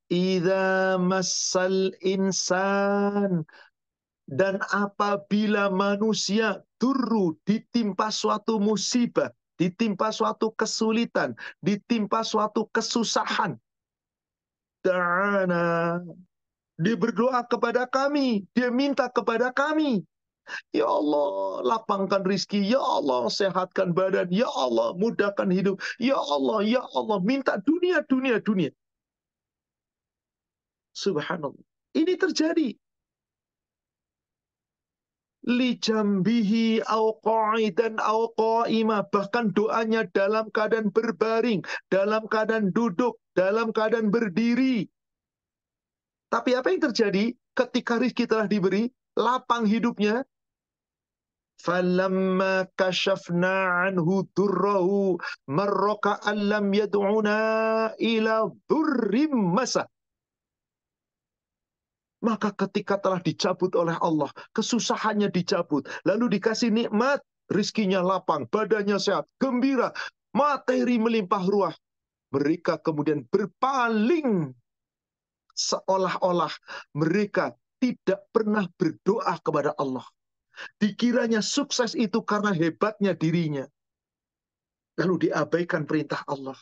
Idza massal insan, dan apabila manusia ditimpa suatu musibah, ditimpa suatu kesulitan, ditimpa suatu kesusahan, ta'ana, dia berdoa kepada kami, dia minta kepada kami, ya Allah lapangkan rizki, ya Allah sehatkan badan, ya Allah mudahkan hidup, ya Allah minta dunia, dunia, dunia. Subhanallah. Ini terjadi. Li jambihi au qa'idan au qa'imah. Bahkan doanya dalam keadaan berbaring, dalam keadaan duduk, dalam keadaan berdiri. Tapi apa yang terjadi ketika rizki telah diberi, lapang hidupnya? Falamma kashafna anhu durrahu marraka allam yad'una ila durrim masa. Maka ketika telah dicabut oleh Allah, kesusahannya dicabut, lalu dikasih nikmat, rizkinya lapang, badannya sehat, gembira, materi melimpah ruah. Mereka kemudian berpaling, seolah-olah mereka tidak pernah berdoa kepada Allah. Dikiranya sukses itu karena hebatnya dirinya. Lalu diabaikan perintah Allah.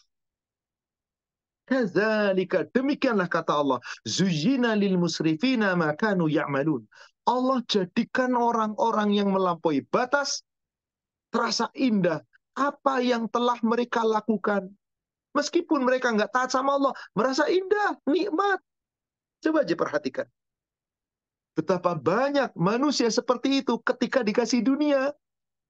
Kadzalika, demikianlah kata Allah, zuyyina lil musrifina ma kanu ya'malun. Allah jadikan orang-orang yang melampaui batas terasa indah apa yang telah mereka lakukan. Meskipun mereka nggak taat sama Allah, merasa indah, nikmat. Coba aja perhatikan. Betapa banyak manusia seperti itu ketika dikasih dunia.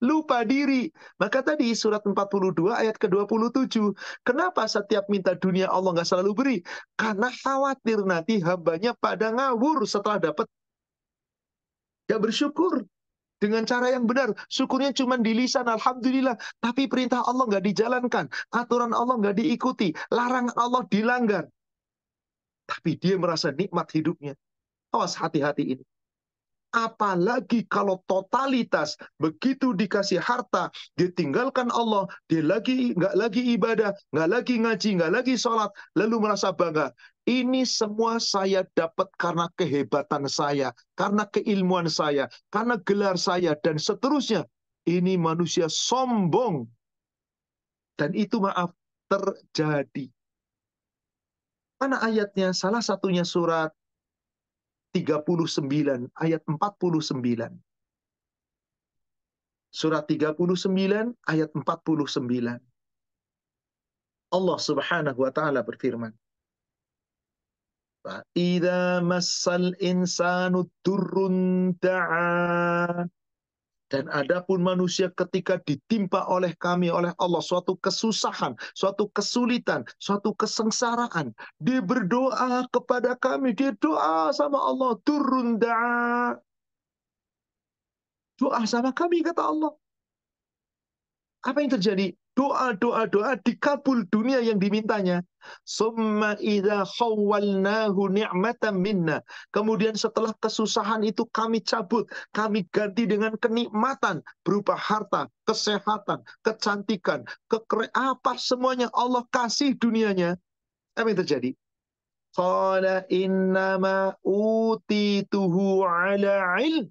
Lupa diri. Maka tadi surat 42 ayat ke-27. Kenapa setiap minta dunia Allah nggak selalu beri? Karena khawatir nanti hambanya pada ngawur setelah dapat. Gak bersyukur dengan cara yang benar. Syukurnya cuma di lisan, Alhamdulillah. Tapi perintah Allah nggak dijalankan. Aturan Allah nggak diikuti. Larangan Allah dilanggar. Tapi dia merasa nikmat hidupnya. Awas, hati-hati ini. Apalagi kalau totalitas, begitu dikasih harta, dia tinggalkan Allah, dia nggak lagi ibadah, nggak lagi ngaji, nggak lagi sholat, lalu merasa bangga. Ini semua saya dapat karena kehebatan saya, karena keilmuan saya, karena gelar saya, dan seterusnya. Ini manusia sombong. Dan itu maaf, terjadi. Mana ayatnya? Salah satunya surat 39 ayat 49. Surat 39 ayat 49. Allah Subhanahu wa taala berfirman, "Idza massal insanu durrun da'a." Dan adapun manusia ketika ditimpa oleh kami, oleh Allah, suatu kesusahan, suatu kesulitan, suatu kesengsaraan, dia berdoa kepada kami, dia doa sama Allah, durrun da'a. Doa sama kami, kata Allah. Apa yang terjadi? Doa dikabul dunia yang dimintanya. Summa idza khawwalnahu ni'matan minna. Kemudian setelah kesusahan itu kami cabut, kami ganti dengan kenikmatan berupa harta, kesehatan, kecantikan, apa semuanya Allah kasih dunianya. Apa yang terjadi? Qala innama utituhu ala ilm.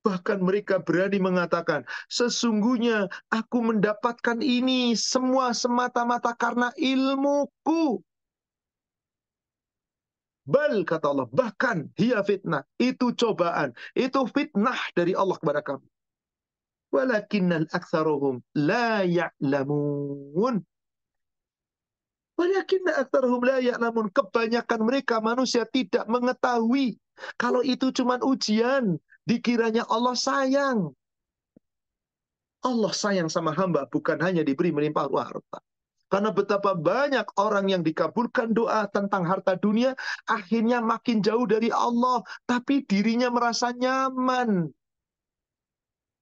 Bahkan mereka berani mengatakan, sesungguhnya aku mendapatkan ini semua semata-mata karena ilmuku. Bal, kata Allah, bahkan hiya fitnah, itu cobaan, itu fitnah dari Allah kepada kami. Walakinnal aktsaruhum la ya'lamun. Walakinna aktsaruhum la ya'lamun. Kebanyakan mereka manusia tidak mengetahui kalau itu cuma ujian. Dikiranya Allah sayang. Allah sayang sama hamba bukan hanya diberi melimpah ruah harta. Karena betapa banyak orang yang dikabulkan doa tentang harta dunia, akhirnya makin jauh dari Allah, tapi dirinya merasa nyaman.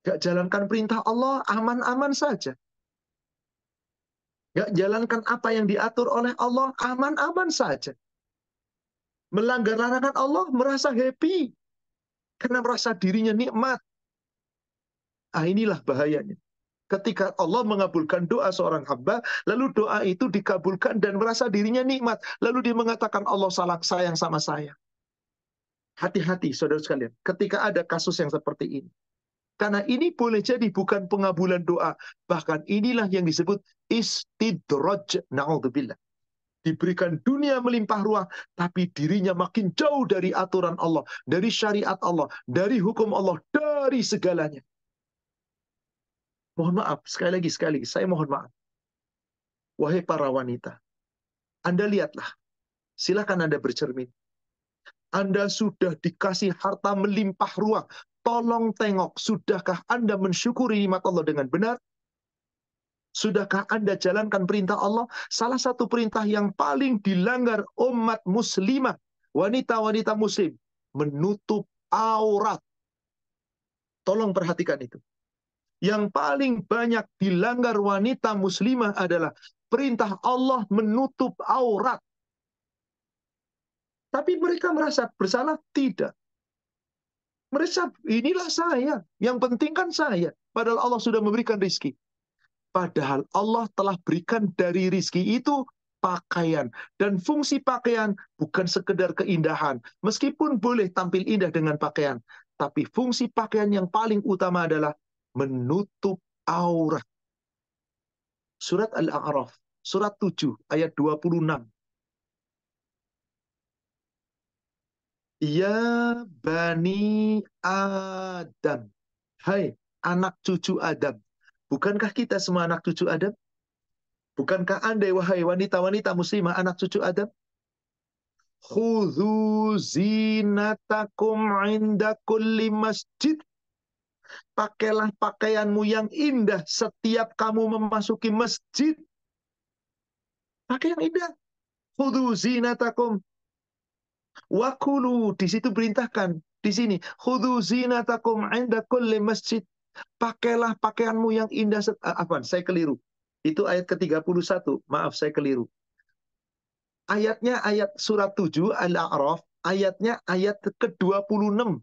Gak jalankan perintah Allah, aman-aman saja. Gak jalankan apa yang diatur oleh Allah, aman-aman saja. Melanggar larangan Allah, merasa happy. Karena merasa dirinya nikmat. Ah, inilah bahayanya. Ketika Allah mengabulkan doa seorang hamba, lalu doa itu dikabulkan dan merasa dirinya nikmat. Lalu dia mengatakan Allah salah sayang sama saya. Hati-hti saudara sekalian, ketika ada kasus yang seperti ini. Karena ini boleh jadi bukan pengabulan doa. Bahkan inilah yang disebut istidraj. Na'udzubillah. Diberikan dunia melimpah ruah, tapi dirinya makin jauh dari aturan Allah, dari syariat Allah, dari hukum Allah, dari segalanya. Mohon maaf, sekali lagi, saya mohon maaf. Wahai para wanita, Anda lihatlah, silakan Anda bercermin. Anda sudah dikasih harta melimpah ruah. Tolong tengok, sudahkah Anda mensyukuri nikmat Allah dengan benar? Sudahkah Anda jalankan perintah Allah? Salah satu perintah yang paling dilanggar umat muslimah, wanita-wanita muslim, menutup aurat. Tolong perhatikan itu. Yang paling banyak dilanggar wanita muslimah adalah perintah Allah menutup aurat. Tapi mereka merasa bersalah? Tidak. Mereka, inilah saya. Yang penting kan saya. Padahal Allah sudah memberikan rizki. Padahal Allah telah berikan dari rizki itu pakaian. Dan fungsi pakaian bukan sekedar keindahan. Meskipun boleh tampil indah dengan pakaian. Tapi fungsi pakaian yang paling utama adalah menutup aurat. Surat Al-A'raf, surat 7, ayat 26. Ya Bani Adam. Hai anak cucu Adam. Bukankah kita semua anak cucu Adam? Bukankah Anda, wahai wanita-wanita muslimah, anak cucu Adam? Khudhu zinatakum inda kulli masjid. Pakailah pakaianmu yang indah setiap kamu memasuki masjid. Pakai yang indah. Khudhu zinatakum. Wakulu, di situ perintahkan. Di sini, khudhu zinatakum inda kulli masjid. Pakailah pakaianmu yang indah. Apa? Saya keliru. Itu ayat ke-31. Maaf, saya keliru. Ayatnya ayat surat 7 Al-A'raf, ayatnya ayat ke-26.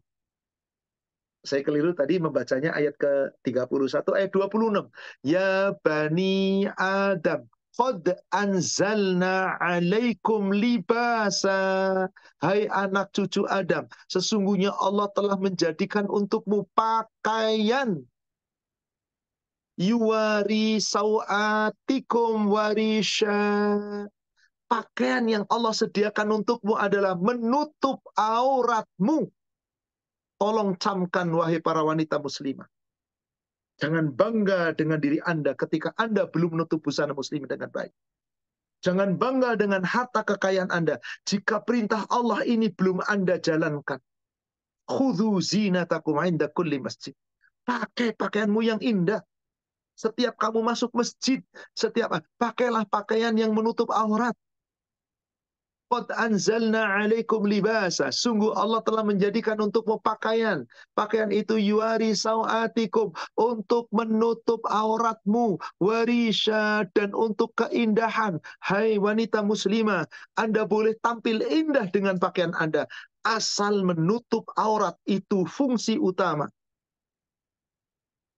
Saya keliru tadi membacanya ayat ke-31, ayat 26. Ya Bani Adam, qad anzalna alaikum libasa. Hai anak cucu Adam, sesungguhnya Allah telah menjadikan untukmu pakaian. Yuwari sawatikum warisha. Pakaian yang Allah sediakan untukmu adalah menutup auratmu. Tolong camkan, wahai para wanita muslimah. Jangan bangga dengan diri Anda ketika Anda belum menutup busana muslim dengan baik. Jangan bangga dengan harta kekayaan Anda jika perintah Allah ini belum Anda jalankan. Khudhu zinatakum inda kulli masjid. Pakai pakaianmu yang indah. Setiap kamu masuk masjid, pakailah pakaian yang menutup aurat. Qad anzalna alaikum libasa. Sungguh Allah telah menjadikan untukmu pakaian. Pakaian itu yuari sawatikum, untuk menutup auratmu. Warisha, dan untuk keindahan. Hai wanita muslimah, Anda boleh tampil indah dengan pakaian Anda. Asal menutup aurat, itu fungsi utama.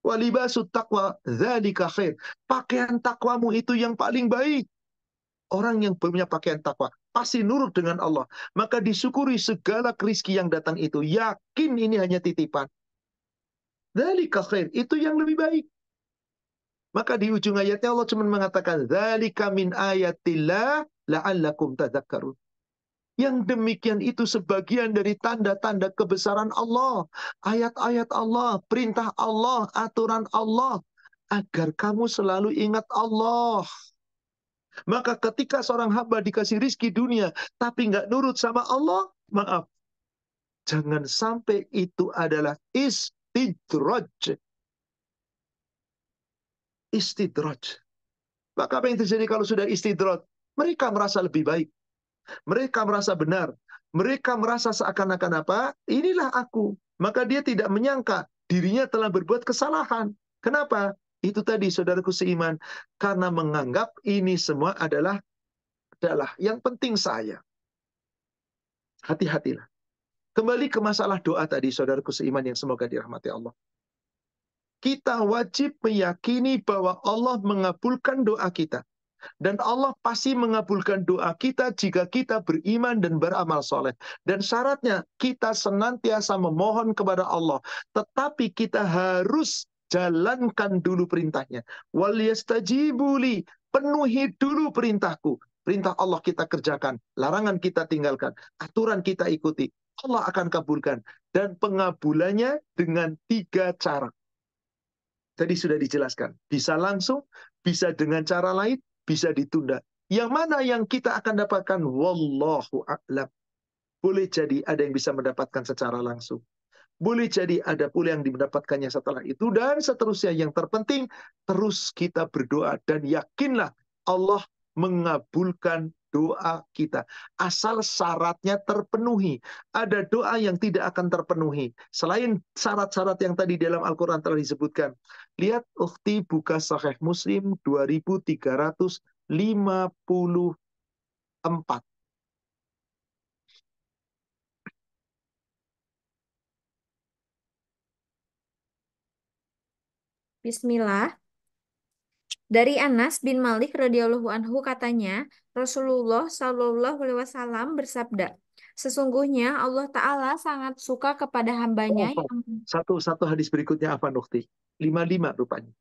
Walibasut taqwa dzalika khair. Pakaian takwamu itu yang paling baik. Orang yang punya pakaian takwa pasti nurut dengan Allah. Maka disyukuri segala rezeki yang datang itu. Yakin ini hanya titipan. Dzalika khair. Itu yang lebih baik. Maka di ujung ayatnya Allah cuma mengatakan, dzalika min ayatillah la'allakum tadzakkarun. Yang demikian itu sebagian dari tanda-tanda kebesaran Allah. Ayat-ayat Allah, perintah Allah, aturan Allah. Agar kamu selalu ingat Allah. Maka ketika seorang hamba dikasih rizki dunia, tapi nggak nurut sama Allah, maaf. Jangan sampai itu adalah istidraj. Istidraj. Maka apa yang terjadi kalau sudah istidraj? Mereka merasa lebih baik. Mereka merasa benar. Mereka merasa seakan-akan apa? Inilah aku. Maka dia tidak menyangka dirinya telah berbuat kesalahan. Kenapa? Itu tadi saudaraku seiman. Karena menganggap ini semua adalah yang penting saya. Hati-hatilah. Kembali ke masalah doa tadi, saudaraku seiman yang semoga dirahmati Allah. Kita wajib meyakini bahwa Allah mengabulkan doa kita. Dan Allah pasti mengabulkan doa kita jika kita beriman dan beramal soleh. Dan syaratnya kita senantiasa memohon kepada Allah. Tetapi kita harus jalankan dulu perintahnya. Wal yastajibuli, penuhi dulu perintahku. Perintah Allah kita kerjakan, larangan kita tinggalkan, aturan kita ikuti. Allah akan kabulkan. Dan pengabulannya dengan 3 cara. Tadi sudah dijelaskan. Bisa langsung, bisa dengan cara lain, bisa ditunda. Yang mana yang kita akan dapatkan? Wallahu a'lam. Boleh jadi ada yang bisa mendapatkan secara langsung. Boleh jadi ada pula yang mendapatkannya setelah itu. Dan seterusnya, yang terpenting, terus kita berdoa. Dan yakinlah Allah mengabulkan doa kita. Asal syaratnya terpenuhi. Ada doa yang tidak akan terpenuhi. Selain syarat-syarat yang tadi dalam Al-Quran telah disebutkan. Lihat, ukhti buka Sahih Muslim 2354.
Bismillah. Dari Anas bin Malik radhiyallahu anhu katanya, Rasulullah Shallallahu alaihi wasallam bersabda, sesungguhnya Allah Ta'ala sangat suka kepada hambanya
Oh,
yang
satu hadis berikutnya apa, ukhti? 55 rupanya.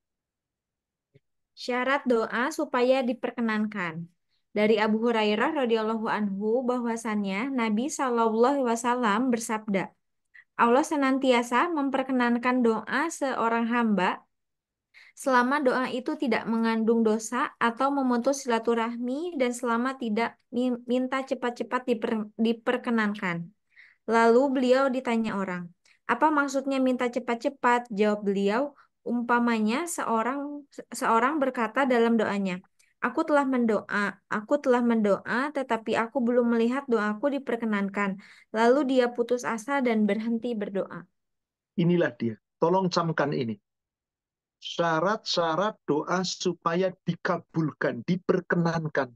syarat doa supaya diperkenankan. Dari Abu Hurairah radhiyallahu anhu bahwasannya Nabi Shallallahu alaihi wasallam bersabda, Allah senantiasa memperkenankan doa seorang hamba selama doa itu tidak mengandung dosa atau memutus silaturahmi dan selama tidak minta cepat-cepat diperkenankan. Lalu beliau ditanya orang, apa maksudnya minta cepat-cepat? Jawab beliau, umpamanya seorang seorang berkata dalam doanya, aku telah mendoa, tetapi aku belum melihat doaku diperkenankan. Lalu dia putus asa dan berhenti berdoa.
Inilah dia. Tolong camkan ini. Syarat-syarat doa supaya dikabulkan, diperkenankan.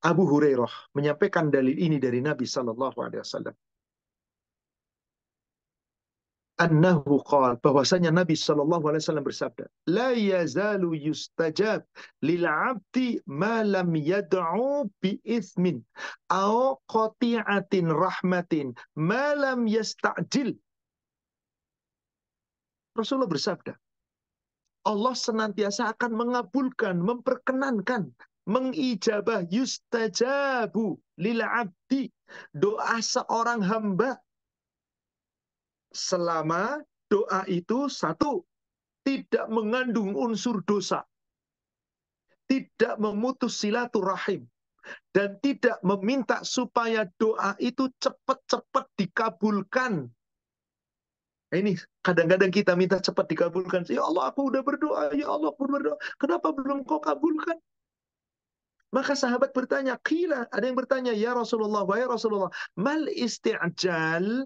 Abu Hurairah menyampaikan dalil ini dari Nabi Sallallahu Alaihi Wasallam. Annahu qala, bahwasanya Nabi Sallallahu Alaihi Wasallam bersabda, la yazalu yustajab lil abdi ma lam yad'u bi ithmin aw qati'atin rahmatin ma lam yasta'jil. Rasulullah bersabda, Allah senantiasa akan mengabulkan, memperkenankan, mengijabah, yustajabu lil abdi, doa seorang hamba selama doa itu satu, tidak mengandung unsur dosa, tidak memutus silaturahim, dan tidak meminta supaya doa itu cepat-cepat dikabulkan. Ini kadang-kadang kita minta cepat dikabulkan. Ya Allah, aku udah berdoa. Ya Allah, aku berdoa. Kenapa belum kau kabulkan? Maka sahabat bertanya, qila, ada yang bertanya, ya Rasulullah, wahai Rasulullah, mal isti'jal,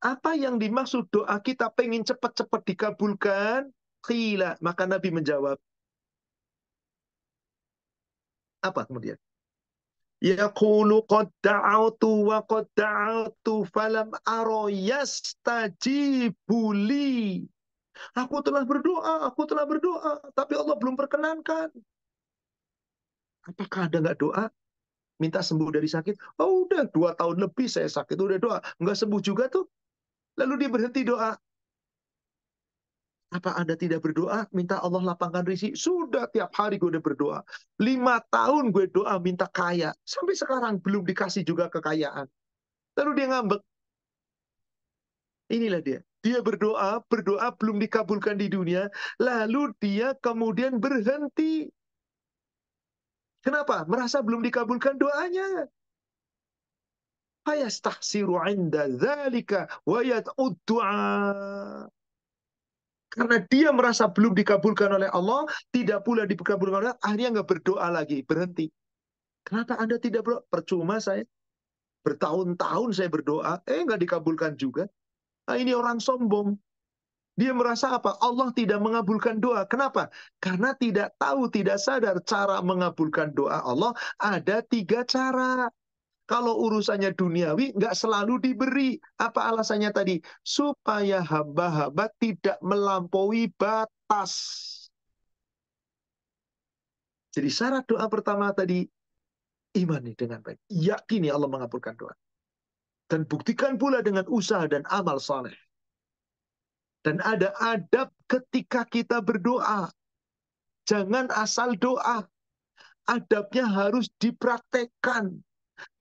apa yang dimaksud doa kita pengen cepat-cepat dikabulkan? Qila, maka Nabi menjawab, apa kemudian? Yaqulu qad da'autu wa qad da'autu falam aro yastajibu li. Aku telah berdoa, tapi Allah belum perkenankan. Apakah Anda nggak doa? Minta sembuh dari sakit? Oh udah 2 tahun lebih saya sakit, udah doa. Nggak sembuh juga tuh. Lalu dia berhenti doa. Apa Anda tidak berdoa? Minta Allah lapangkan rezeki. Sudah tiap hari gue udah berdoa. 5 tahun gue doa minta kaya. Sampai sekarang belum dikasih juga kekayaan. Lalu dia ngambek. Inilah dia. Dia berdoa, berdoa belum dikabulkan di dunia. Lalu dia kemudian berhenti. Kenapa? Merasa belum dikabulkan doanya. Fayastahsiru inda dzalika wa yad'ud du'a. Karena dia merasa belum dikabulkan oleh Allah, tidak pula dikabulkan oleh Allah, akhirnya nggak berdoa lagi, berhenti. Kenapa Anda tidak berdoa? Percuma saya. Bertahun-tahun saya berdoa, nggak dikabulkan juga. Nah, ini orang sombong. Dia merasa apa? Allah tidak mengabulkan doa. Kenapa? Karena tidak tahu, tidak sadar cara mengabulkan doa Allah ada 3 cara. Kalau urusannya duniawi, nggak selalu diberi. Apa alasannya tadi? Supaya hamba-hamba tidak melampaui batas. Jadi syarat doa pertama tadi, imani dengan baik. Yakini Allah mengabulkan doa. Dan buktikan pula dengan usaha dan amal saleh. Dan ada adab ketika kita berdoa. Jangan asal doa. Adabnya harus dipraktekkan.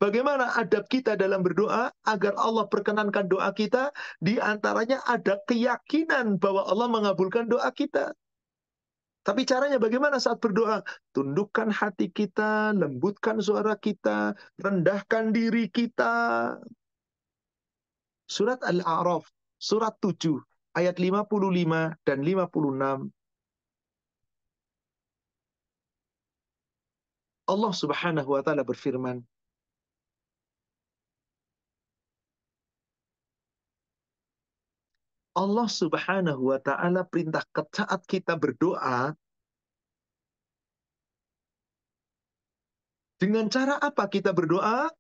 Bagaimana adab kita dalam berdoa agar Allah perkenankan doa kita? Di antaranya ada keyakinan bahwa Allah mengabulkan doa kita. Tapi caranya bagaimana saat berdoa? Tundukkan hati kita, lembutkan suara kita, rendahkan diri kita. Surat Al-A'raf, surat 7, ayat 55 dan 56. Allah Subhanahu wa taala berfirman, Allah Subhanahu wa taala perintah saat kita berdoa dengan cara apa kita berdoa?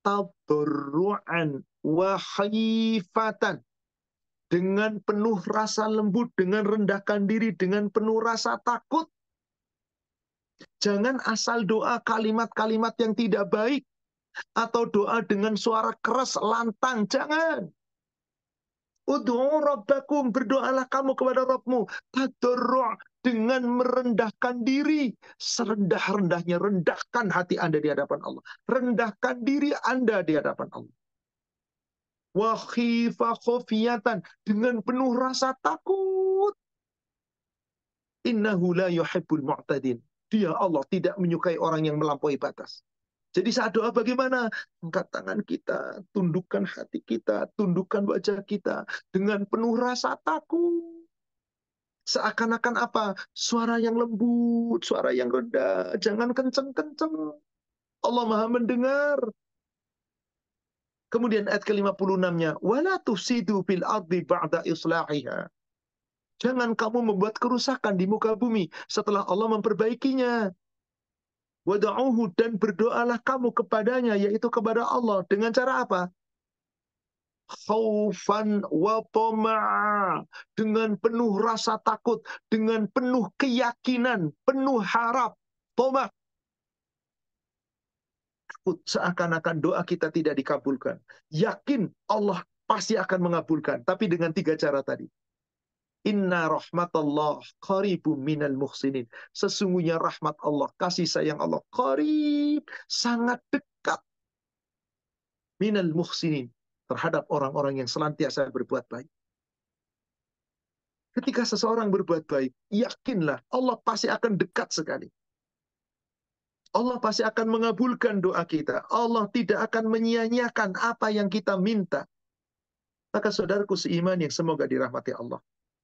Tadarruan wa khifatan. Dengan penuh rasa lembut, dengan rendahkan diri, dengan penuh rasa takut. Jangan asal doa kalimat-kalimat yang tidak baik. Atau doa dengan suara keras, lantang. Jangan. Ud'u rabbakum, berdoalah kamu kepada Rabbmu. Tadarru' dengan merendahkan diri. Serendah-rendahnya, rendahkan hati Anda di hadapan Allah. Rendahkan diri Anda di hadapan Allah. Wa khifa khofiyatan, dengan penuh rasa takut. Innahu la yuhibbul mu'tadin. Dia Allah tidak menyukai orang yang melampaui batas. Jadi saat doa bagaimana? Angkat tangan kita, tundukkan hati kita, tundukkan wajah kita dengan penuh rasa takut. Seakan-akan apa? Suara yang lembut, suara yang rendah, jangan kenceng-kenceng. Allah Maha mendengar. Kemudian ayat ke-56-nya, wala tufsidu fil ardi ba'da islahiha. Jangan kamu membuat kerusakan di muka bumi setelah Allah memperbaikinya. Wada'uhu, dan berdoalah kamu kepadanya, yaitu kepada Allah. Dengan cara apa? Khaufan wa tama'a. Dengan penuh rasa takut, dengan penuh keyakinan, penuh harap. Toma'. Takut seakan-akan doa kita tidak dikabulkan. Yakin Allah pasti akan mengabulkan. Tapi dengan 3 cara tadi. Inna rahmatallah qaribum minal muhsinin. Sesungguhnya rahmat Allah, kasih sayang Allah, qarib, sangat dekat minal muhsinin, terhadap orang-orang yang senantiasa berbuat baik. Ketika seseorang berbuat baik, yakinlah Allah pasti akan dekat sekali. Allah pasti akan mengabulkan doa kita. Allah tidak akan menyia-nyiakan apa yang kita minta. Maka saudaraku seiman yang semoga dirahmati Allah.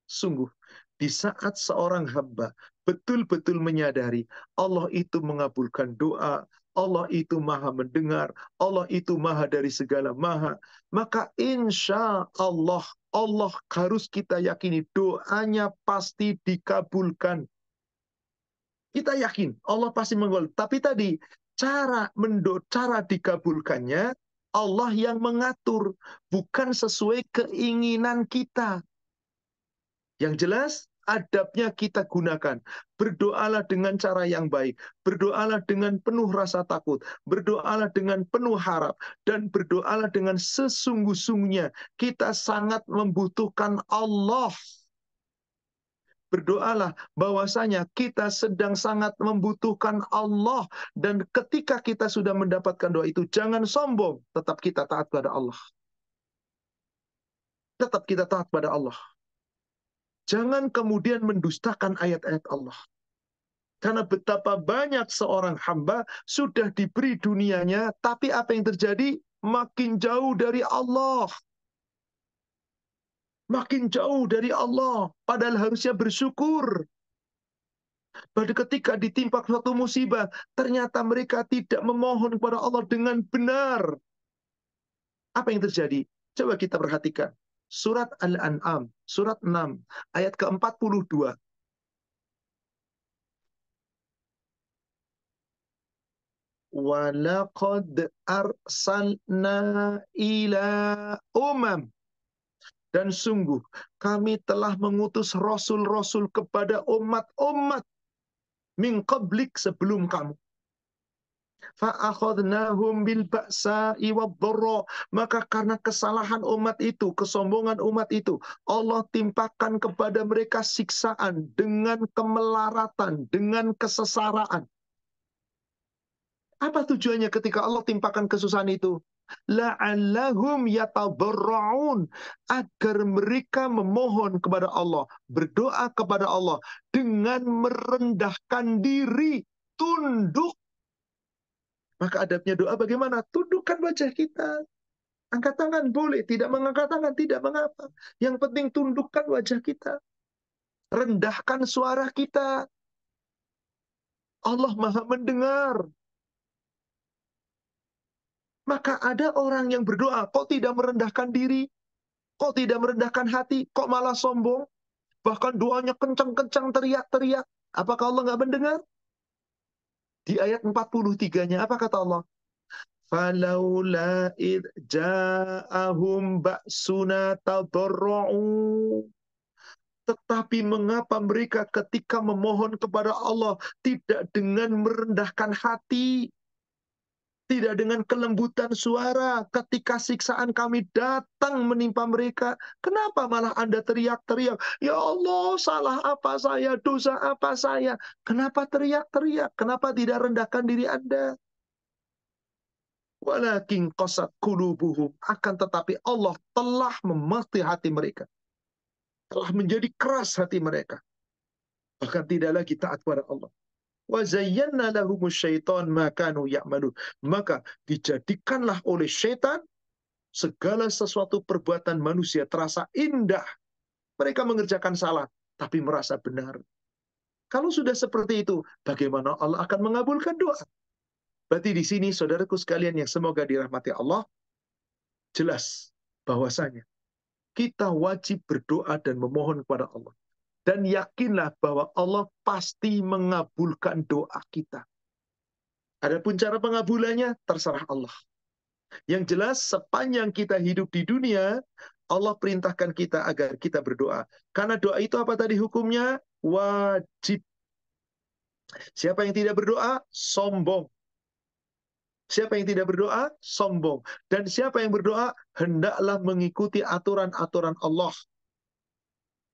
Sungguh, di saat seorang hamba betul-betul menyadari Allah itu mengabulkan doa, Allah itu maha mendengar, Allah itu maha dari segala maha, maka insya Allah, Allah harus kita yakini doanya pasti dikabulkan. Kita yakin Allah pasti mengabulkan. Tapi tadi cara dikabulkannya Allah yang mengatur, bukan sesuai keinginan kita. Yang jelas, adabnya kita gunakan. Berdoalah dengan cara yang baik. Berdoalah dengan penuh rasa takut. Berdoalah dengan penuh harap. Dan berdoalah dengan sesungguh-sungguhnya. Kita sangat membutuhkan Allah. Berdoalah bahwasanya kita sedang sangat membutuhkan Allah. Dan ketika kita sudah mendapatkan doa itu, jangan sombong. Tetap kita taat pada Allah. Tetap kita taat pada Allah. Jangan kemudian mendustakan ayat-ayat Allah. Karena betapa banyak seorang hamba sudah diberi dunianya, tapi apa yang terjadi? Makin jauh dari Allah. Makin jauh dari Allah. Padahal harusnya bersyukur. Pada ketika ditimpa suatu musibah, ternyata mereka tidak memohon kepada Allah dengan benar. Apa yang terjadi? Coba kita perhatikan. Surat Al-An'am, surat 6, ayat ke-42. Walaqad arsalna ila umam. Dan sungguh kami telah mengutus rasul-rasul kepada umat-umat min qablik sebelum kamu. Fa'akhadnahum bil ba'sa'i wad-dharra. Maka karena kesalahan umat itu, kesombongan umat itu, Allah timpakan kepada mereka siksaan dengan kemelaratan, dengan kesesaraan. Apa tujuannya ketika Allah timpakan kesusahan itu? La'allahum yatadarra'un, agar mereka memohon kepada Allah, berdoa kepada Allah dengan merendahkan diri, tunduk. Maka adabnya doa bagaimana? Tundukkan wajah kita. Angkat tangan boleh, tidak mengangkat tangan tidak mengapa. Yang penting tundukkan wajah kita. Rendahkan suara kita. Allah Maha mendengar. Maka ada orang yang berdoa, kok tidak merendahkan diri? Kok tidak merendahkan hati? Kok malah sombong? Bahkan doanya kencang-kencang, teriak-teriak. Apakah Allah nggak mendengar? Di ayat 43-nya, apa kata Allah? Falaula id ja'ahum ba'suna tadarra'u. Tetapi mengapa mereka ketika memohon kepada Allah tidak dengan merendahkan hati? Tidak dengan kelembutan suara ketika siksaan kami datang menimpa mereka. Kenapa malah Anda teriak-teriak? Ya Allah, salah apa saya? Dosa apa saya? Kenapa teriak-teriak? Kenapa tidak rendahkan diri Anda? Walakin qasat qulubuhum. Akan tetapi Allah telah memati hati mereka. Telah menjadi keras hati mereka. Bahkan tidak lagi taat kepada Allah. وَزَيَّنَّا لَهُمُ الشَّيْطَانُ مَا كَانُوا يَعْمَلُونَ. Maka dijadikanlah oleh syaitan segala sesuatu perbuatan manusia terasa indah. Mereka mengerjakan salah, tapi merasa benar. Kalau sudah seperti itu, bagaimana Allah akan mengabulkan doa? Berarti di sini, saudaraku sekalian yang semoga dirahmati Allah, jelas bahwasanya kita wajib berdoa dan memohon kepada Allah. Dan yakinlah bahwa Allah pasti mengabulkan doa kita. Adapun cara pengabulannya, terserah Allah. Yang jelas, sepanjang kita hidup di dunia, Allah perintahkan kita agar kita berdoa. Karena doa itu apa tadi hukumnya? Wajib. Siapa yang tidak berdoa? Sombong. Siapa yang tidak berdoa? Sombong. Dan siapa yang berdoa? Hendaklah mengikuti aturan-aturan Allah.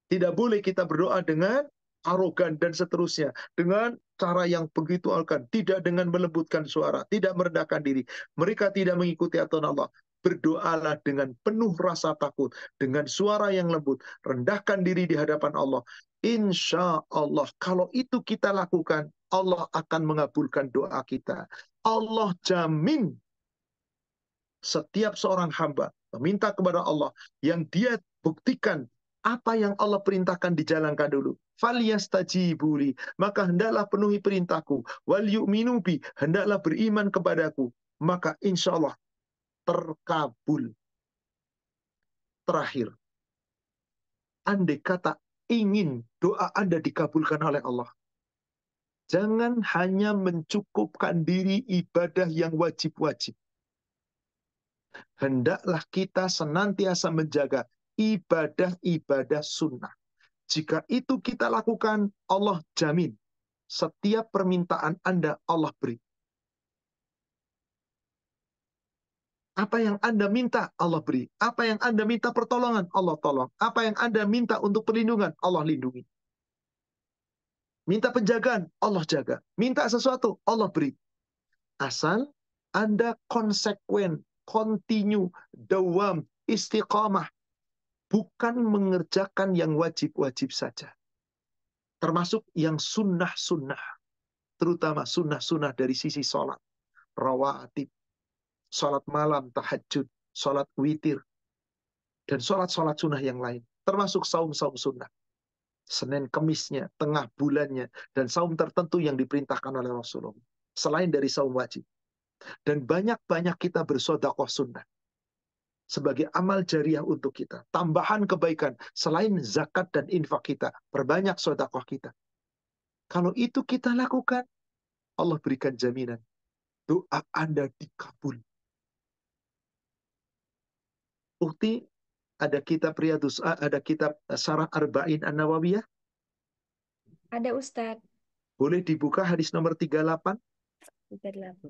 Tidak boleh kita berdoa dengan arogan dan seterusnya. Dengan cara yang begitu alkan. Tidak dengan melembutkan suara. Tidak merendahkan diri. Mereka tidak mengikuti aturan Allah. Berdoalah dengan penuh rasa takut. Dengan suara yang lembut. Rendahkan diri di hadapan Allah. Insya Allah. Kalau itu kita lakukan, Allah akan mengabulkan doa kita. Allah jamin setiap seorang hamba meminta kepada Allah yang dia buktikan Apa yang Allah perintahkan dijalankan dulu. Falyastajibuli, maka hendaklah penuhi perintahku. Wal yu'minu bi, hendaklah beriman kepadaku. Maka insya Allah terkabul. Terakhir, andai kata ingin doa Anda dikabulkan oleh Allah, jangan hanya mencukupkan diri ibadah yang wajib-wajib. Hendaklah kita senantiasa menjaga ibadah-ibadah sunnah. Jika itu kita lakukan, Allah jamin setiap permintaan Anda Allah beri. Apa yang Anda minta, Allah beri. Apa yang Anda minta pertolongan, Allah tolong. Apa yang Anda minta untuk perlindungan, Allah lindungi. Minta penjagaan, Allah jaga. Minta sesuatu, Allah beri. Asal Anda konsekuen, continue, dawam, istiqamah. Bukan mengerjakan yang wajib-wajib saja. Termasuk yang sunnah-sunnah. Terutama sunnah-sunnah dari sisi sholat. Rawatib. Sholat malam, tahajud. Sholat witir. Dan sholat-sholat sunnah yang lain. Termasuk saum-saum sunnah. Senin Kemisnya, tengah bulannya. Dan saum tertentu yang diperintahkan oleh Rasulullah. Selain dari saum wajib. Dan banyak-banyak kita bersedekah sunnah. Sebagai amal jariah untuk kita. Tambahan kebaikan. Selain zakat dan infak kita. Perbanyak sedekah kita. Kalau itu kita lakukan, Allah berikan jaminan. Doa Anda dikabul. Bukti, ada kitab Riyadus, ada kitab Syarah Arba'in An-Nawawiyah.
Ada Ustadz.
Boleh dibuka hadis nomor 38.
38.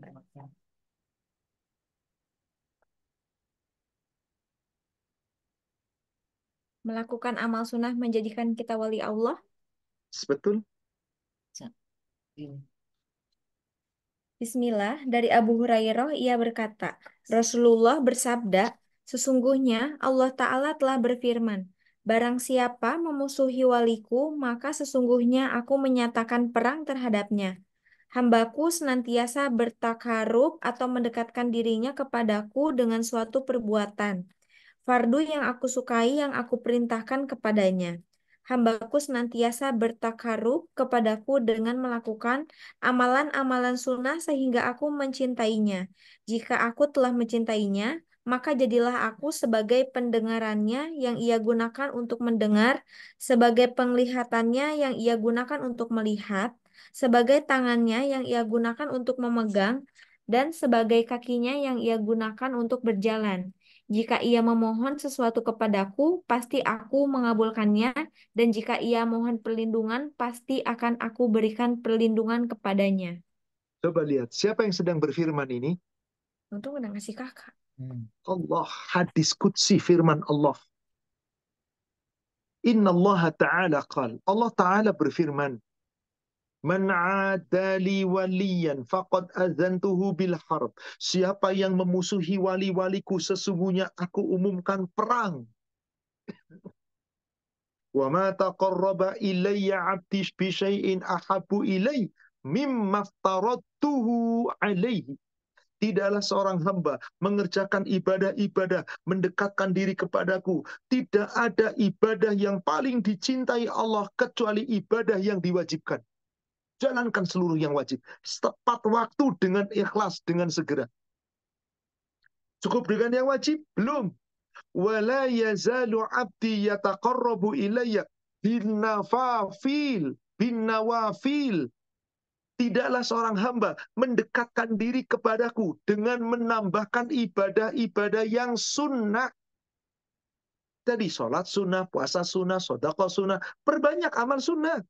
Melakukan amal sunnah menjadikan kita wali Allah.
Betul.
Bismillah, dari Abu Hurairah ia berkata, Rasulullah bersabda, sesungguhnya Allah Ta'ala telah berfirman, barang siapa memusuhi waliku, maka sesungguhnya aku menyatakan perang terhadapnya. Hambaku senantiasa bertakarub atau mendekatkan dirinya kepadaku dengan suatu perbuatan. Fardu yang aku sukai yang aku perintahkan kepadanya. Hambaku senantiasa bertakarub kepadaku dengan melakukan amalan-amalan sunnah sehingga aku mencintainya. Jika aku telah mencintainya, maka jadilah aku sebagai pendengarannya yang ia gunakan untuk mendengar, sebagai penglihatannya yang ia gunakan untuk melihat, sebagai tangannya yang ia gunakan untuk memegang, dan sebagai kakinya yang ia gunakan untuk berjalan. Jika ia memohon sesuatu kepadaku, pasti aku mengabulkannya, dan jika ia mohon perlindungan, pasti akan aku berikan perlindungan kepadanya.
Coba lihat, siapa yang sedang berfirman ini?
Untung udah ngasih kakak.
Allah, hadis qudsi firman Allah. Inna Allah Ta'ala qal. Allah Ta'ala berfirman, Man adali waliyan faqad azantuhu bil harb. Siapa yang memusuhi wali-waliku, sesungguhnya aku umumkan perang. Wa ma taqarraba ilayya 'abdi bi syai'in ahabbu ilai mimma aftaradtuhu alaihi. Tidaklah seorang hamba mengerjakan ibadah-ibadah, mendekatkan diri kepadaku. Tidak ada ibadah yang paling dicintai Allah kecuali ibadah yang diwajibkan. Jalankan seluruh yang wajib. Tepat waktu dengan ikhlas, dengan segera. Cukup dengan yang wajib? Belum. Wala yazalu abdi yataqarrabu ilayya bin nawafil. Tidaklah seorang hamba mendekatkan diri kepadaku dengan menambahkan ibadah-ibadah yang sunnah. Tadi sholat sunnah, puasa sunnah, sedekah sunnah. Perbanyak amal sunnah.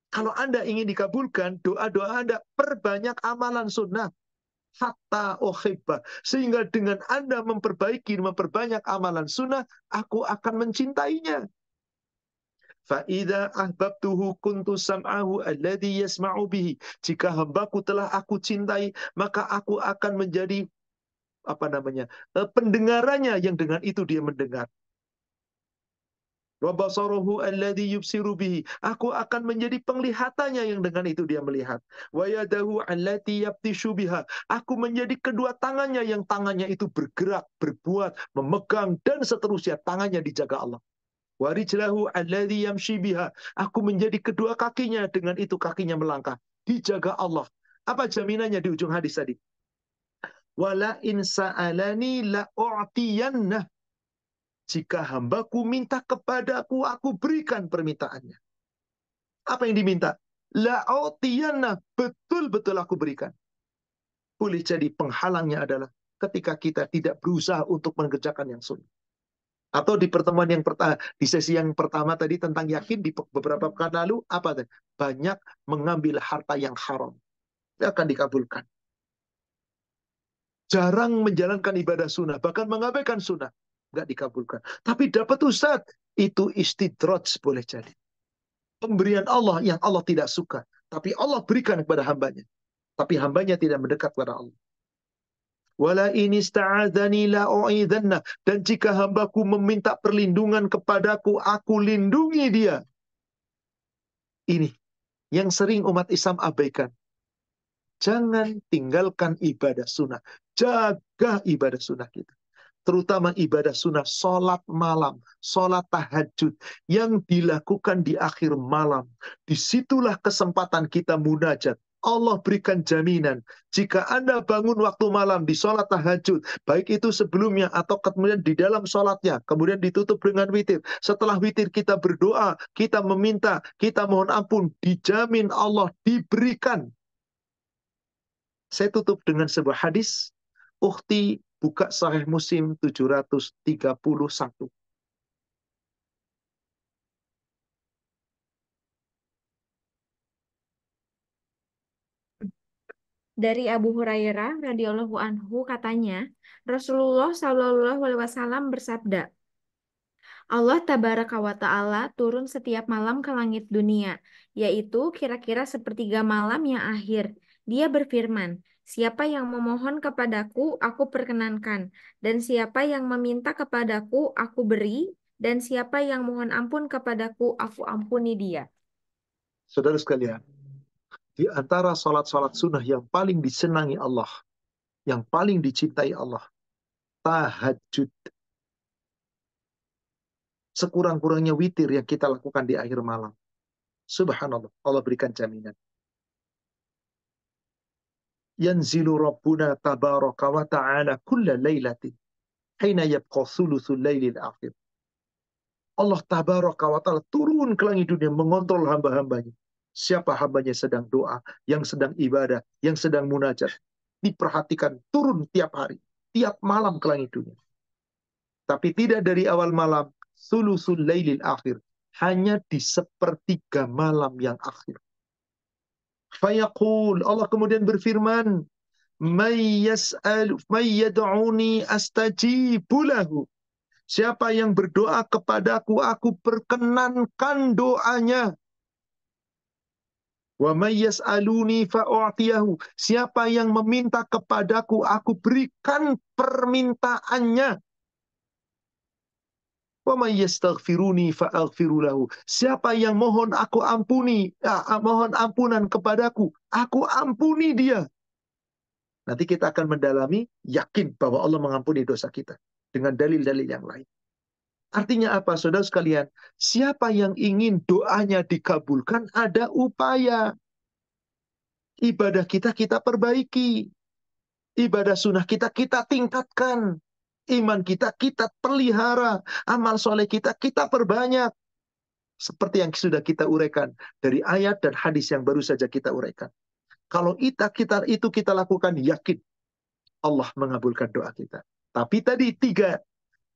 Kalau Anda ingin dikabulkan, doa-doa Anda perbanyak amalan sunnah. Hatta uhibba. Sehingga dengan Anda memperbanyak amalan sunnah, aku akan mencintainya. Fa'idha ahbabtuhu kuntu sam'ahu alladhi yasma'u bihi. Jika hambaku telah aku cintai, maka aku akan menjadi pendengarannya yang dengan itu dia mendengar. Wa basaruhu alladhi yubsiru bihi. Aku akan menjadi penglihatannya yang dengan itu dia melihat. Wa yadahu allati yabtishu biha. Aku menjadi kedua tangannya yang tangannya itu bergerak, berbuat, memegang dan seterusnya. Tangannya dijaga Allah. Wa rijlahu alladhi yamshi biha. Aku menjadi kedua kakinya, dengan itu kakinya melangkah. Dijaga Allah. Apa jaminannya di ujung hadis tadi? Wala in sa'alani la'u'tiyannah. Jika hambaku minta kepadaku, aku berikan permintaannya. Apa yang diminta? La'u'tiyannah. Betul-betul aku berikan. Boleh jadi penghalangnya adalah ketika kita tidak berusaha untuk mengerjakan yang sunnah. Atau di pertemuan yang pertama, di sesi yang pertama tadi tentang yakin, di beberapa pekan lalu, apa tadi? Banyak mengambil harta yang haram. Tidak akan dikabulkan. Jarang menjalankan ibadah sunnah, bahkan mengabaikan sunnah. Nggak dikabulkan. Tapi dapat ustaz, itu istidraj boleh jadi. Pemberian Allah yang Allah tidak suka. Tapi Allah berikan kepada hambanya. Tapi hambanya tidak mendekat kepada Allah. Wala ini sta'adhani la'u'idhanna. Dan jika hambaku meminta perlindungan kepadaku, aku lindungi dia. Ini yang sering umat Islam abaikan. Jangan tinggalkan ibadah sunnah. Jaga ibadah sunnah kita. Terutama ibadah sunnah, sholat malam, sholat tahajud, yang dilakukan di akhir malam. Disitulah kesempatan kita munajat. Allah berikan jaminan. Jika Anda bangun waktu malam di sholat tahajud, baik itu sebelumnya atau kemudian di dalam sholatnya, kemudian ditutup dengan witir. Setelah witir kita berdoa, kita meminta, kita mohon ampun, dijamin Allah diberikan. Saya tutup dengan sebuah hadis. Ukhti buka Sahih Muslim 731.
Dari Abu Hurairah radhiyallahu anhu katanya, Rasulullah Shallallahu alaihi wasallam bersabda, Allah tabaraka wa ta'ala turun setiap malam ke langit dunia, yaitu kira-kira sepertiga malam yang akhir. Dia berfirman, siapa yang memohon kepadaku, aku perkenankan. Dan siapa yang meminta kepadaku, aku beri. Dan siapa yang mohon ampun kepadaku, aku ampuni dia.
Saudara sekalian, di antara salat-salat sunnah yang paling disenangi Allah, yang paling dicintai Allah, tahajud. Sekurang-kurangnya witir yang kita lakukan di akhir malam. Subhanallah, Allah berikan jaminan. Yanzilu Rabbuna tabaraka wa ta'ala kulla laylatin hina yabqa thuluthul laylil akhir. Allah tabaraka wa ta'ala turun ke langit dunia mengontrol hamba-hambanya. Siapa hambanya sedang doa, yang sedang ibadah, yang sedang munajat. Diperhatikan turun tiap hari, tiap malam ke langit dunia. Tapi tidak dari awal malam, thuluthul laylil akhir. Hanya di sepertiga malam yang akhir. Fayaqul, Allah kemudian berfirman, may yad'uni astajibu lahu. Siapa yang berdoa kepadaku, aku perkenankan doanya. Wa may yas'aluni fa'u'tiyahu. Siapa yang meminta kepadaku, aku berikan permintaannya. Wa may yastaghfiruni fa'aghfiru lahu. Siapa yang mohon aku ampuni, mohon ampunan kepadaku, aku ampuni dia. Nanti kita akan mendalami, yakin bahwa Allah mengampuni dosa kita dengan dalil-dalil yang lain. Artinya apa, saudara sekalian? Siapa yang ingin doanya dikabulkan, ada upaya. Ibadah kita perbaiki. Ibadah sunnah kita tingkatkan. Iman kita pelihara. Amal soleh kita perbanyak. Seperti yang sudah kita uraikan dari ayat dan hadis yang baru saja kita uraikan. Kalau itu kita lakukan, yakin Allah mengabulkan doa kita. Tapi tadi 3,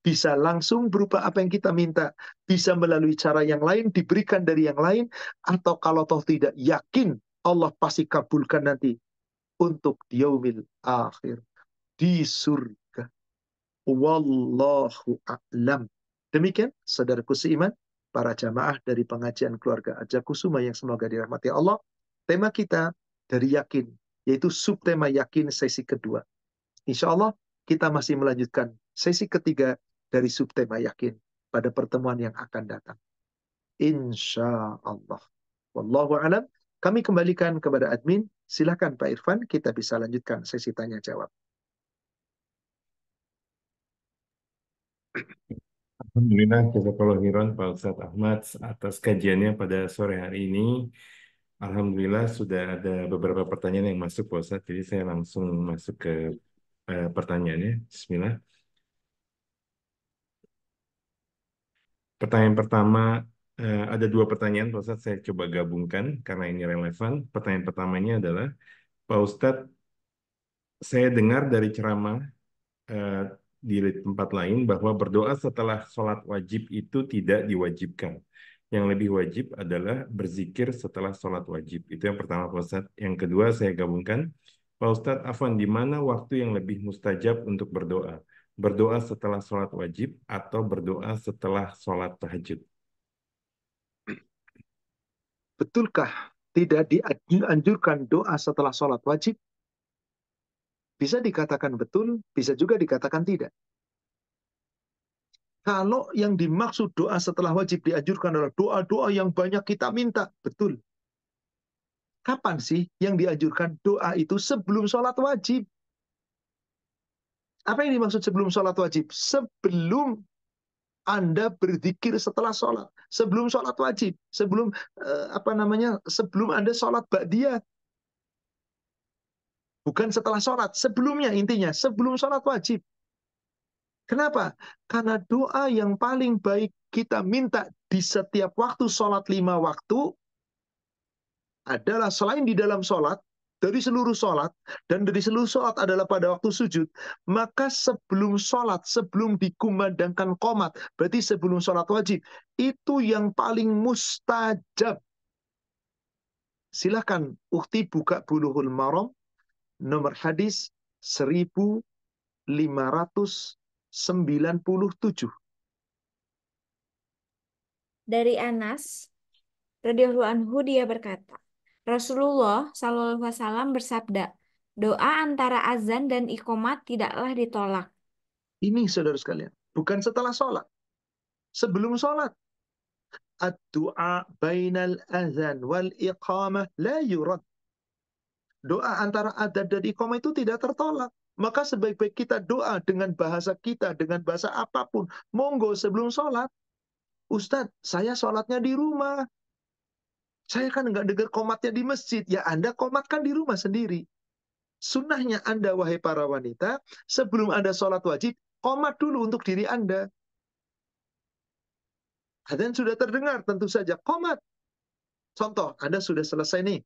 bisa langsung berupa apa yang kita minta, bisa melalui cara yang lain, diberikan dari yang lain, atau kalau toh tidak, yakin Allah pasti kabulkan nanti untuk yaumil akhir, di surga. Wallahu a'lam. Demikian, saudaraku seiman, para jamaah dari pengajian keluarga Aja Kusuma yang semoga dirahmati Allah. Tema kita dari yakin, yaitu subtema yakin sesi kedua. Insya Allah kita masih melanjutkan sesi ketiga dari subtema yakin pada pertemuan yang akan datang. Insya Allah. Wallahu a'lam. Kami kembalikan kepada admin. Silakan Pak Irfan, kita bisa lanjutkan sesi tanya jawab.
Alhamdulillah, jazakallahu khairan Pak Ustadz Ahmad atas kajiannya pada sore hari ini. Alhamdulillah sudah ada beberapa pertanyaan yang masuk Pak Ustadz, jadi saya langsung masuk ke pertanyaannya. Bismillah. Pertanyaan pertama, ada dua pertanyaan Pak Ustadz, saya coba gabungkan karena ini relevan. Pertanyaan pertamanya adalah, Pak Ustadz, saya dengar dari ceramah eh, di tempat lain bahwa berdoa setelah sholat wajib itu tidak diwajibkan. Yang lebih wajib adalah berzikir setelah sholat wajib. Itu yang pertama, Pak Ustadz. Yang kedua, saya gabungkan. Pak Ustadz Afwan, di mana waktu yang lebih mustajab untuk berdoa? Berdoa setelah sholat wajib atau berdoa setelah sholat tahajud?
Betulkah tidak dianjurkan doa setelah sholat wajib? Bisa dikatakan betul, bisa juga dikatakan tidak. Kalau yang dimaksud doa setelah wajib dianjurkan adalah doa-doa yang banyak kita minta, betul. Kapan sih yang dianjurkan doa itu sebelum sholat wajib? Apa yang dimaksud sebelum sholat wajib? Sebelum Anda berzikir setelah sholat, sebelum sholat wajib, sebelum sebelum Anda sholat ba'diyah, bukan setelah sholat, sebelumnya intinya, sebelum sholat wajib. Kenapa? Karena doa yang paling baik kita minta di setiap waktu sholat 5 waktu adalah selain di dalam sholat, dari seluruh sholat, dan dari seluruh sholat adalah pada waktu sujud, maka sebelum sholat, sebelum dikumandangkan qomat, berarti sebelum sholat wajib, itu yang paling mustajab. Silakan ukti buka Bulughul Maram, nomor hadis 1597.
Dari Anas radhiyallahu anhu dia berkata, Rasulullah Shallallahu alaihi wasallam bersabda, doa antara azan dan iqomat tidaklah ditolak.
Ini saudara sekalian, bukan setelah sholat, sebelum sholat. Ad-du'a bainal azan wal iqamah la yurad. Doa antara adzan dan iqamah itu tidak tertolak. Maka sebaik-baik kita doa dengan bahasa kita, dengan bahasa apapun. Monggo sebelum sholat. Ustadz, saya sholatnya di rumah. Saya kan nggak dengar komatnya di masjid. Ya Anda komatkan di rumah sendiri. Sunnahnya Anda, wahai para wanita, sebelum Anda sholat wajib, komat dulu untuk diri Anda. Adzan sudah terdengar, tentu saja komat. Contoh, Anda sudah selesai nih.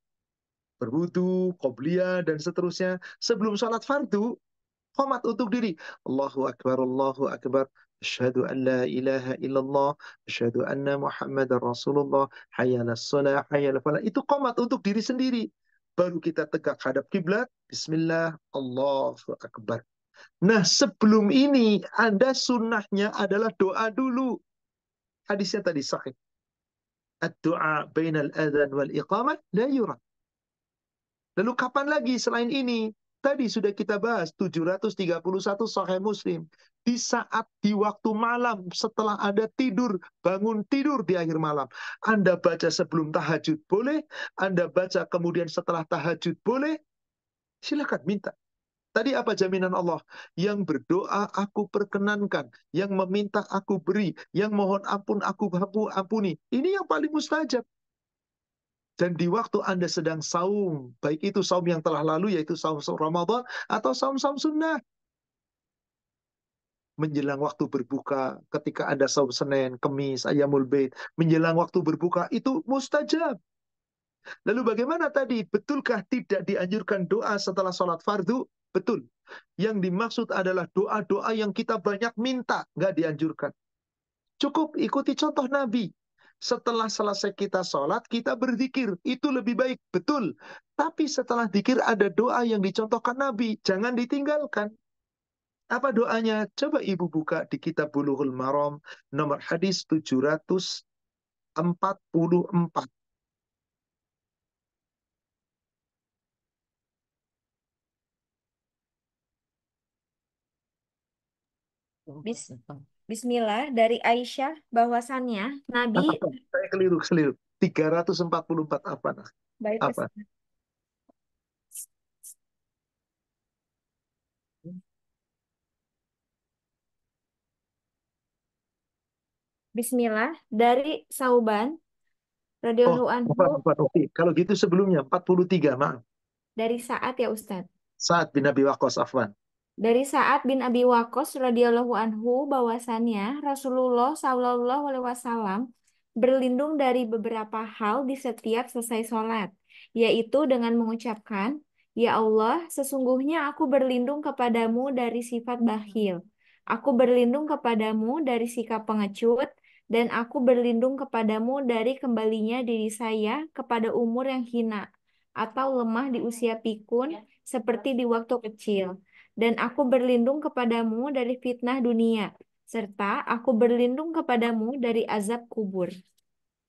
Berwudu, qobliyah, dan seterusnya. Sebelum sholat fardu, qomat untuk diri. Allahu Akbar, Allahu Akbar. Asyhadu an la ilaha illallah. Asyhadu anna Muhammadar Rasulullah. Hayya ala shalah, hayya ala falah. Itu qomat untuk diri sendiri. Baru kita tegak hadap kiblat. Bismillah, Allahu Akbar. Nah, sebelum ini, Anda sunnahnya adalah doa dulu. Hadisnya tadi sahih. Ad-du'a bainal adhan wal iqamah la yurad. Lalu kapan lagi selain ini? Tadi sudah kita bahas 731 Sahih Muslim. Di saat di waktu malam setelah Anda tidur, bangun tidur di akhir malam. Anda baca sebelum tahajud boleh, Anda baca kemudian setelah tahajud boleh. Silakan minta. Tadi apa jaminan Allah? Yang berdoa aku perkenankan, yang meminta aku beri, yang mohon ampun aku ampuni. Ini yang paling mustajab. Dan di waktu Anda sedang saum, baik itu saum yang telah lalu, yaitu saum Ramadan, atau saum-saum sunnah. Menjelang waktu berbuka, ketika Anda saum Senin, Kemis, Ayyamul Bait, menjelang waktu berbuka, itu mustajab. Lalu bagaimana tadi? Betulkah tidak dianjurkan doa setelah sholat fardu? Betul. Yang dimaksud adalah doa-doa yang kita banyak minta, nggak dianjurkan. Cukup ikuti contoh Nabi. Setelah selesai kita sholat, kita berzikir. Itu lebih baik, betul. Tapi setelah zikir ada doa yang dicontohkan Nabi. Jangan ditinggalkan. Apa doanya? Coba ibu buka di kitab Bulughul Maram, nomor hadis 744.
Bis- Bismillah dari Aisyah bahwasannya Nabi
Apa? Saya keliru, keliru. 344 apa?
baik
Apa?
Bismillah dari Sauban
Oh,
radhiyallahu anhu
bukan. Oke. Kalau gitu sebelumnya 43, maaf.
dari saat ya Ustadz.
Sa'ad bin Abi Waqqas, afwan.
Dari Sa'ad bin Abi Waqqas radhiyallahu anhu bahwasannya Rasulullah Shallallahu alaihi wasallam berlindung dari beberapa hal di setiap selesai sholat, yaitu dengan mengucapkan, Ya Allah, sesungguhnya aku berlindung kepadamu dari sifat bakhil. Aku berlindung kepadamu dari sikap pengecut, dan aku berlindung kepadamu dari kembalinya diri saya kepada umur yang hina atau lemah di usia pikun seperti di waktu kecil. Dan aku berlindung kepadamu dari fitnah dunia, serta aku berlindung kepadamu dari azab kubur.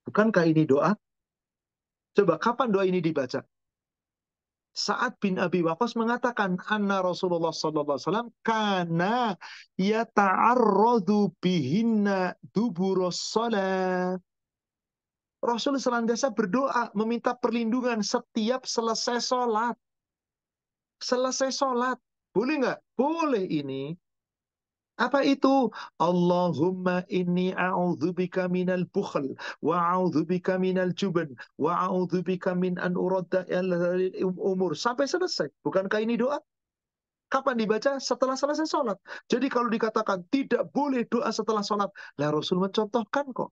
Bukankah ini doa? Coba kapan doa ini dibaca? Sa'ad bin Abi Waqqas mengatakan, anna Rasulullah sallallahu alaihi wasallam kana yata'arradu bihinna duburos salat. Rasul senantiasa berdoa meminta perlindungan setiap selesai sholat. Selesai sholat. Boleh nggak? Boleh ini. Apa itu? Allahumma inni a'udzubika minal bukhl wa a'udzubika minal jubn wa a'udzubika min an uradda umur. Sampai selesai. Bukankah ini doa? Kapan dibaca? Setelah selesai sholat. Jadi kalau dikatakan tidak boleh doa setelah sholat, lah Rasul mencontohkan kok.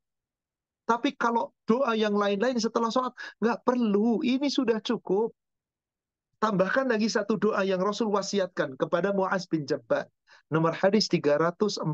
Tapi kalau doa yang lain-lain setelah sholat, nggak perlu. Ini sudah cukup. Tambahkan lagi satu doa yang Rasul wasiatkan kepada Muaz bin Jabal. Nomor hadis 346.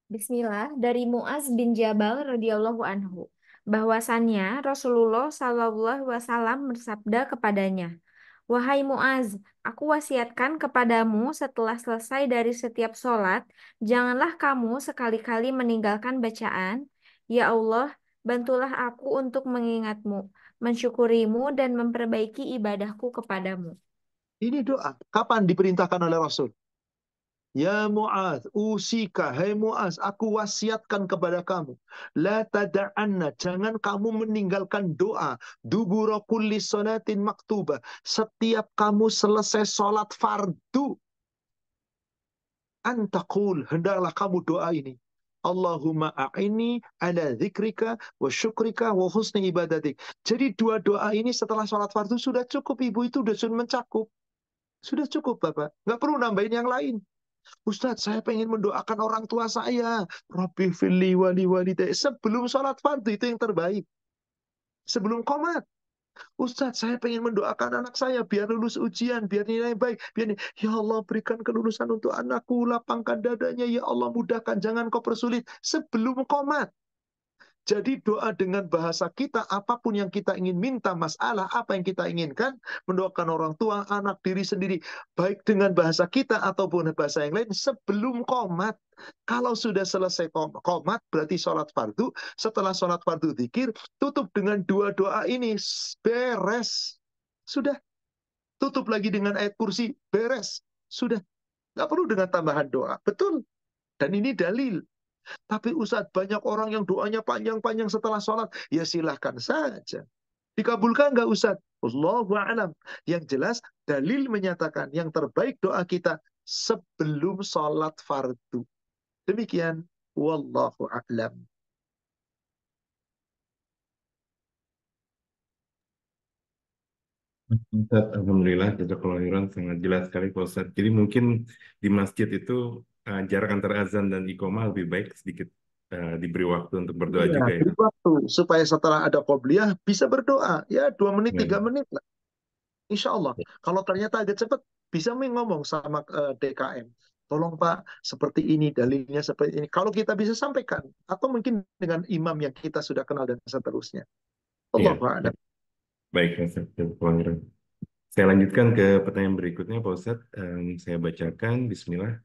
Bismillah dari Muaz bin Jabal radhiyallahu anhu bahwasannya Rasulullah Shallallahu alaihi wasallam bersabda kepadanya, Wahai Muaz, aku wasiatkan kepadamu setelah selesai dari setiap sholat, janganlah kamu sekali-kali meninggalkan bacaan, Ya Allah, bantulah aku untuk mengingatmu, mensyukurimu dan memperbaiki ibadahku kepadamu.
Ini doa. Kapan diperintahkan oleh Rasul? Ya Muaz, usika, hai Muaz, aku wasiatkan kepada kamu. La tada'anna, jangan kamu meninggalkan doa. Dubura kulli salatin maktubah. Setiap kamu selesai sholat fardu. Antakul, hendaklah kamu doa ini. Allahumma a'ini ala zikrika wa syukrika wa husni ibadatik. Jadi dua doa ini setelah sholat fardu sudah cukup. Ibu itu sudah mencakup. Sudah cukup Bapak. Nggak perlu nambahin yang lain. Ustadz, saya pengen mendoakan orang tua saya. Rabbi fili wali walidayya. Sebelum sholat fardu itu yang terbaik. Sebelum qomat. Ustadz, saya pengen mendoakan anak saya biar lulus ujian, biar nilai baik. Ya Allah, berikan kelulusan untuk anakku, lapangkan dadanya. Ya Allah, mudahkan, jangan kau persulit. Sebelum qomat. Jadi doa dengan bahasa kita, apapun yang kita ingin minta, masalah apa yang kita inginkan, mendoakan orang tua, anak, diri sendiri, baik dengan bahasa kita ataupun bahasa yang lain, sebelum qomat. Kalau sudah selesai qomat, berarti sholat fardu. Setelah sholat fardu dzikir, tutup dengan dua doa ini, beres. Sudah. Tutup lagi dengan ayat kursi, beres. Sudah. Nggak perlu dengan tambahan doa. Betul. Dan ini dalil. Tapi Ustadz, banyak orang yang doanya panjang-panjang setelah sholat. Ya silahkan saja. Dikabulkan nggak Ustadz? Allahu a'lam. Yang jelas, dalil menyatakan yang terbaik doa kita sebelum sholat fardu. Demikian. Wallahu a'lam.
Ustaz, alhamdulillah, jazakallahu khairan, sangat jelas sekali Pak Ustaz. Jadi mungkin di masjid itu jarak antara azan dan iqomah lebih baik sedikit diberi waktu untuk berdoa
Iya,
juga ya.
beri waktu supaya setelah ada qobliyah bisa berdoa. Ya, 2 menit, 3
Ya,
menit lah. Insya Allah. Kalau ternyata agak cepat, bisa ngomong sama DKM. Tolong Pak, seperti ini, dalilnya seperti ini. Kalau kita bisa sampaikan. Atau mungkin dengan imam yang kita sudah kenal dan seterusnya.
ya,
Allah a'lam.
baik Pak Ustaz, jazakallahu khairan. Saya lanjutkan ke pertanyaan berikutnya Pak Ustadz. Saya bacakan, Bismillah.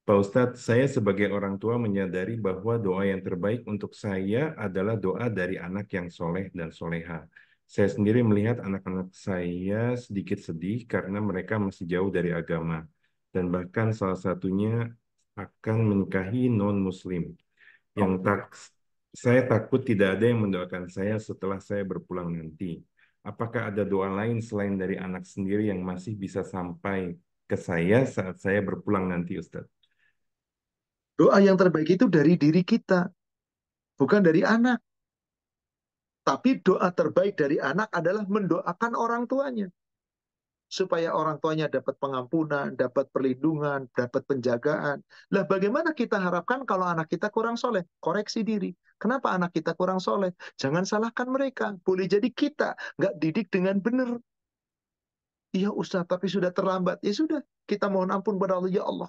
Pak Ustadz, saya sebagai orang tua menyadari bahwa doa yang terbaik untuk saya adalah doa dari anak yang soleh dan soleha. Saya sendiri melihat anak-anak saya sedikit sedih karena mereka masih jauh dari agama. Dan bahkan salah satunya akan menikahi non-muslim. Yang tak, saya takut tidak ada yang mendoakan saya setelah saya berpulang nanti. Apakah ada doa lain selain dari anak sendiri yang masih bisa sampai ke saya saat saya berpulang nanti, Ustadz?
Doa yang terbaik itu dari diri kita, bukan dari anak. Tapi doa terbaik dari anak adalah mendoakan orang tuanya. Supaya orang tuanya dapat pengampunan, dapat perlindungan, dapat penjagaan. Lah bagaimana kita harapkan kalau anak kita kurang soleh? Koreksi diri. Kenapa anak kita kurang soleh? Jangan salahkan mereka. Boleh jadi kita nggak didik dengan benar. Iya Ustaz, tapi sudah terlambat. Ya sudah, kita mohon ampun pada Allah. Ya Allah,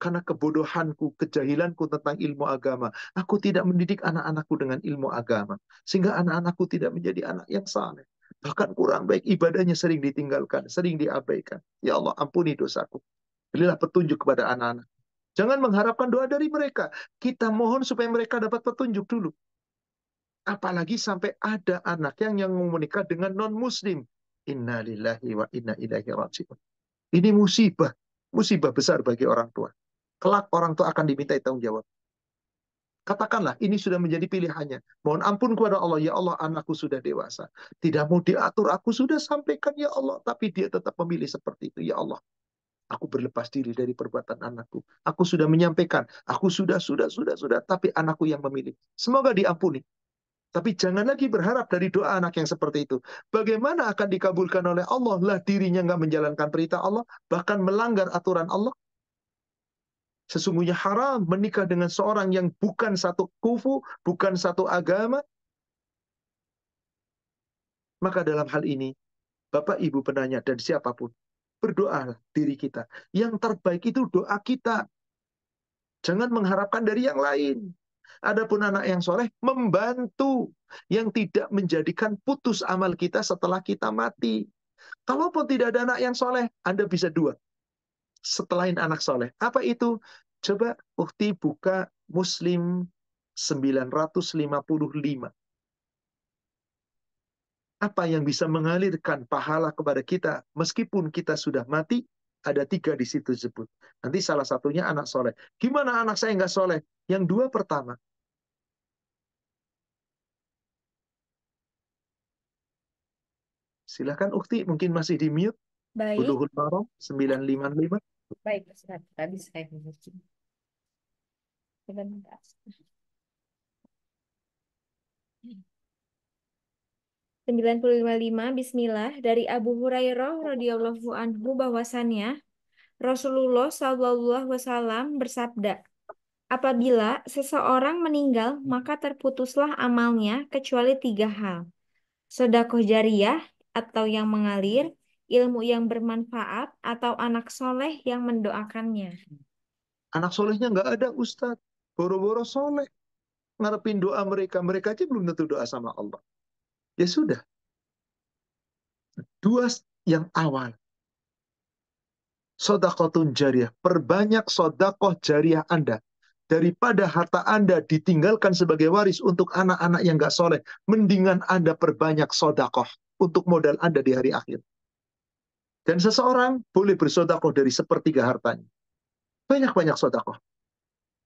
karena kebodohanku, kejahilanku tentang ilmu agama. Aku tidak mendidik anak-anakku dengan ilmu agama. Sehingga anak-anakku tidak menjadi anak yang saleh. Bahkan kurang baik ibadahnya sering ditinggalkan, sering diabaikan. Ya Allah, ampuni dosaku. Berilah petunjuk kepada anak-anak. Jangan mengharapkan doa dari mereka. Kita mohon supaya mereka dapat petunjuk dulu. Apalagi sampai ada anak yang mau menikah dengan non-muslim. Inna lillahi wa inna ilaihi raji'un. Ini musibah. Musibah besar bagi orang tua. Kelak orang tua akan dimintai tanggung jawab. Katakanlah, ini sudah menjadi pilihannya. Mohon ampun kepada Allah. Ya Allah, anakku sudah dewasa. Tidak mau diatur, aku sudah sampaikan, ya Allah. Tapi dia tetap memilih seperti itu. Ya Allah, aku berlepas diri dari perbuatan anakku. Aku sudah menyampaikan. Aku sudah. Tapi anakku yang memilih. Semoga diampuni. Tapi jangan lagi berharap dari doa anak yang seperti itu. Bagaimana akan dikabulkan oleh Allah? Lah dirinya nggak menjalankan perintah Allah. Bahkan melanggar aturan Allah. Sesungguhnya haram menikah dengan seorang yang bukan satu kufu, bukan satu agama. Maka dalam hal ini, Bapak Ibu penanya dan siapapun, berdoalah diri kita. Yang terbaik itu doa kita. Jangan mengharapkan dari yang lain. Adapun anak yang soleh, membantu. Yang tidak menjadikan putus amal kita setelah kita mati. Kalaupun tidak ada anak yang soleh, Anda bisa dua. Setelahin anak soleh. Apa itu? Coba Ukti buka Muslim 955. Apa yang bisa mengalirkan pahala kepada kita meskipun kita sudah mati? Ada 3 di situ disebut. Nanti salah satunya anak soleh. Gimana anak saya nggak soleh? Yang 2 pertama. Silakan Ukti, mungkin masih di mute.
Baik,
Bulughul Maram 955.
baik Ustaz. Tadi saya menguji. Sebentar. 955 Bismillah dari Abu Hurairah radhiyallahu anhu bahwasannya Rasulullah Shallallahu Wasallam bersabda, apabila seseorang meninggal maka terputuslah amalnya kecuali 3 hal, sedekah jariyah atau yang mengalir, ilmu yang bermanfaat atau anak soleh yang mendoakannya.
Anak solehnya nggak ada Ustadz. Boro-boro soleh. Ngarepin doa mereka. Mereka aja belum tentu doa sama Allah. Ya sudah. 2 yang awal. Sodakotun jariyah. Perbanyak sodakoh jariyah Anda. Daripada harta Anda ditinggalkan sebagai waris untuk anak-anak yang gak soleh. Mendingan Anda perbanyak sodakoh untuk modal Anda di hari akhir. Dan seseorang boleh bersodakoh dari 1/3 hartanya. Banyak-banyak sodakoh.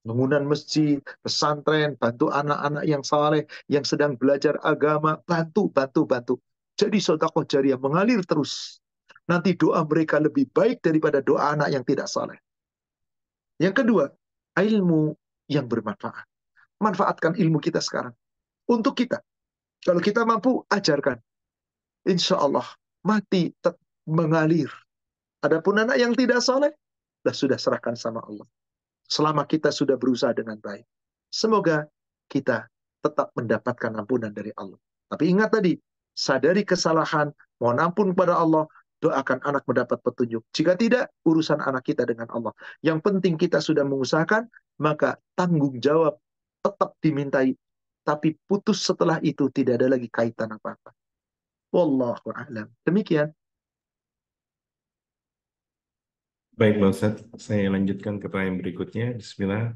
Bangunan masjid, pesantren, bantu anak-anak yang saleh, yang sedang belajar agama, bantu. Jadi sodakoh jariyah mengalir terus. Nanti doa mereka lebih baik daripada doa anak yang tidak saleh. Yang kedua, ilmu yang bermanfaat. Manfaatkan ilmu kita sekarang. Untuk kita. Kalau kita mampu, ajarkan. Insya Allah, mati mengalir. Adapun anak yang tidak saleh, sudah serahkan sama Allah. Selama kita sudah berusaha dengan baik. Semoga kita tetap mendapatkan ampunan dari Allah. Tapi ingat tadi, sadari kesalahan, mohon ampun kepada Allah, doakan anak mendapat petunjuk. Jika tidak, urusan anak kita dengan Allah. Yang penting kita sudah mengusahakan, maka tanggung jawab tetap dimintai. Tapi putus setelah itu tidak ada lagi kaitan apa-apa. Wallahu a'lam. Demikian.
Baik, Pak Ustadz. Saya lanjutkan ke pertanyaan berikutnya. Bismillah.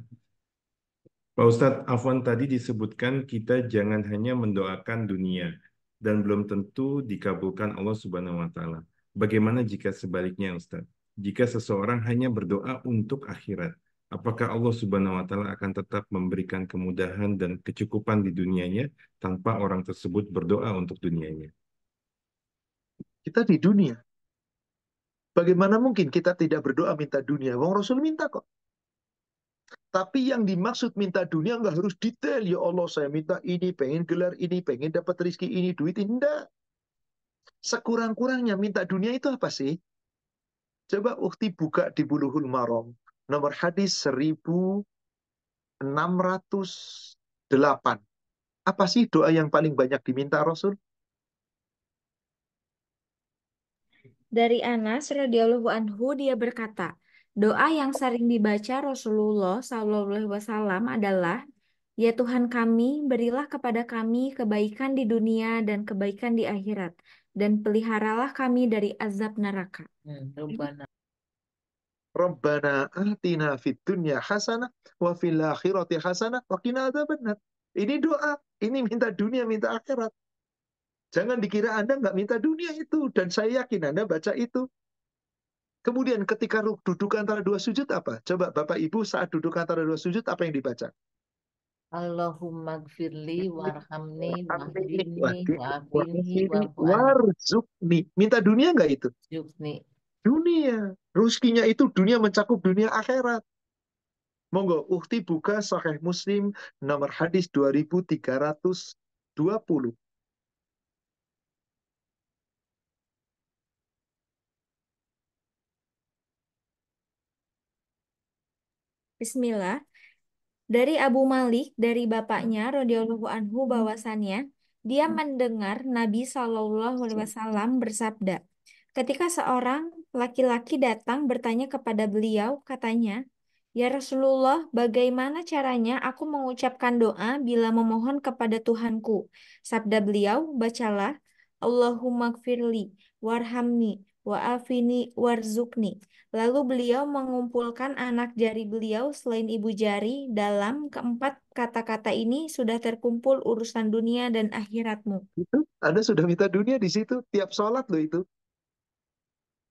Pak Ustadz, Afwan tadi disebutkan kita jangan hanya mendoakan dunia dan belum tentu dikabulkan Allah Subhanahu wa Ta'ala. Bagaimana jika sebaliknya, Ustadz? Jika seseorang hanya berdoa untuk akhirat, apakah Allah Subhanahu wa Ta'ala akan tetap memberikan kemudahan dan kecukupan di dunianya tanpa orang tersebut berdoa untuk dunianya?
Kita di dunia. Bagaimana mungkin kita tidak berdoa minta dunia? Wong Rasul minta kok. Tapi yang dimaksud minta dunia nggak harus detail. Ya Allah, saya minta ini, pengen gelar ini, pengen dapat rezeki ini, duit ini. Enggak. Sekurang-kurangnya minta dunia itu apa sih? Coba ukti buka di Bulughul Maram. Nomor hadis 1608. Apa sih doa yang paling banyak diminta Rasul?
Dari Anas radhiyallahu anhu dia berkata, doa yang sering dibaca Rasulullah SAW adalah, ya Tuhan kami, berilah kepada kami kebaikan di dunia dan kebaikan di akhirat, dan peliharalah kami dari azab neraka.
Rabbana atina fid dunya hasanah wa fil akhirati hasanah wa qina adzabannar. Ini doa, ini minta dunia, minta akhirat. Jangan dikira Anda nggak minta dunia itu, dan saya yakin Anda baca itu. Kemudian ketika duduk antara dua sujud apa? Coba Bapak Ibu saat duduk antara dua sujud apa yang dibaca?
Allahumma gfirli warhamni wahdini wa'afini
Wahdini,
wa'fu'ani
warzukni. Minta dunia nggak itu?
yukni.
Dunia. Rezekinya itu dunia mencakup dunia akhirat. Monggo, ukti buka Sahih Muslim nomor hadis 2320.
Bismillah. Dari Abu Malik, dari bapaknya radhiyallahu anhu bahwasannya dia mendengar Nabi Shallallahu Alaihi Wasallam bersabda, ketika seorang laki-laki datang bertanya kepada beliau, katanya, ya Rasulullah, bagaimana caranya aku mengucapkan doa bila memohon kepada Tuhanku? Sabda beliau, bacalah, Allahumma gfirli, warhamni, wa'afini, warzukni. Lalu beliau mengumpulkan anak jari beliau selain ibu jari. Dalam keempat kata-kata ini sudah terkumpul urusan dunia dan akhiratmu.
Itu Anda sudah minta dunia di situ tiap sholat loh itu.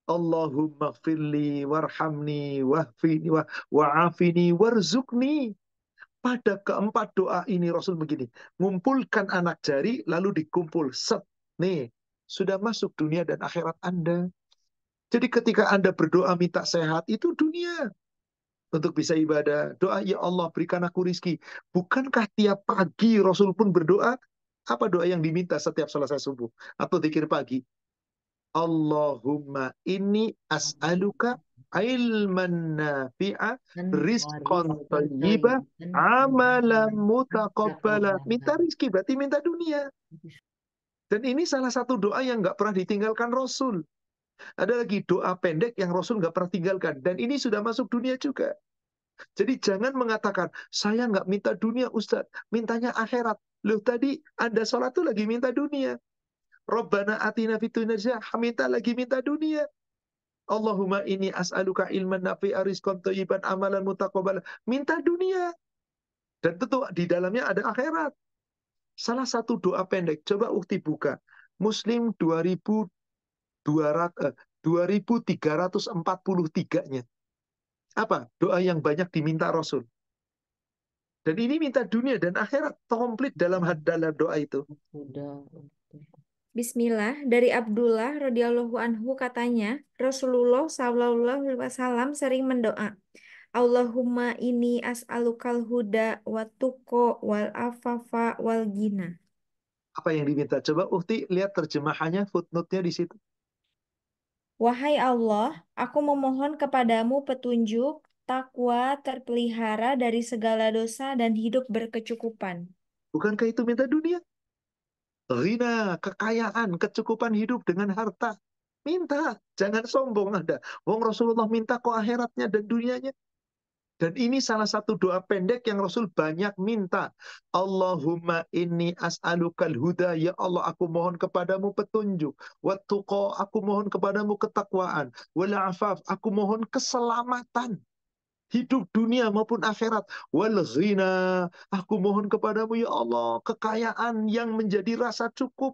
Allahumma gfirli warhamni wa'afini warzukni. Pada keempat doa ini Rasul begini, ngumpulkan anak jari lalu dikumpul set. Nih, sudah masuk dunia dan akhirat Anda. Jadi ketika Anda berdoa minta sehat itu dunia untuk bisa ibadah. Doa, ya Allah berikan aku rizki. Bukankah tiap pagi Rasul pun berdoa? Apa doa yang diminta setiap selesai subuh? Atau zikir pagi? Allahumma inni as'aluka ilman nafi'a, rizqan thayyibah, amalan mutaqabbala. Minta rizki berarti minta dunia. Dan ini salah satu doa yang nggak pernah ditinggalkan Rasul. Ada lagi doa pendek yang Rasul nggak pernah tinggalkan. Dan ini sudah masuk dunia juga. Jadi jangan mengatakan, saya nggak minta dunia Ustadz, mintanya akhirat. Loh tadi Anda sholat tuh lagi minta dunia. Rabbana atina fid dunya hasanah, minta lagi minta dunia. Allahumma inni as'aluka ilman nafi'a rizqan thayyiban amalan mutaqabbala. Minta dunia. Dan tentu di dalamnya ada akhirat. Salah satu doa pendek, coba ukti buka. Muslim 2343-nya. Apa? Doa yang banyak diminta Rasul. Dan ini minta dunia dan akhirat komplit dalam doa itu.
Bismillah, dari Abdullah radhiyallahu anhu katanya, Rasulullah sallallahu alaihi wasallam sering mendoa, Allahumma inni as'alukal huda wa tuqa wal afafa wal ghina.
Apa yang diminta? Coba Ukti lihat terjemahannya, footnote-nya di situ.
Wahai Allah, aku memohon kepadamu petunjuk, takwa, terpelihara dari segala dosa dan hidup berkecukupan.
Bukankah itu minta dunia? Ghina, kekayaan, kecukupan hidup dengan harta. Minta, jangan sombong Anda. Wong Rasulullah minta kok akhiratnya dan dunianya. Dan ini salah satu doa pendek yang Rasul banyak minta. Allahumma inni as'alukal huda. Ya Allah, aku mohon kepadamu petunjuk. Wattuqa, aku mohon kepadamu ketakwaan. Wal afaf, aku mohon keselamatan. Hidup dunia maupun akhirat. Wal ghina, aku mohon kepadamu ya Allah, kekayaan yang menjadi rasa cukup.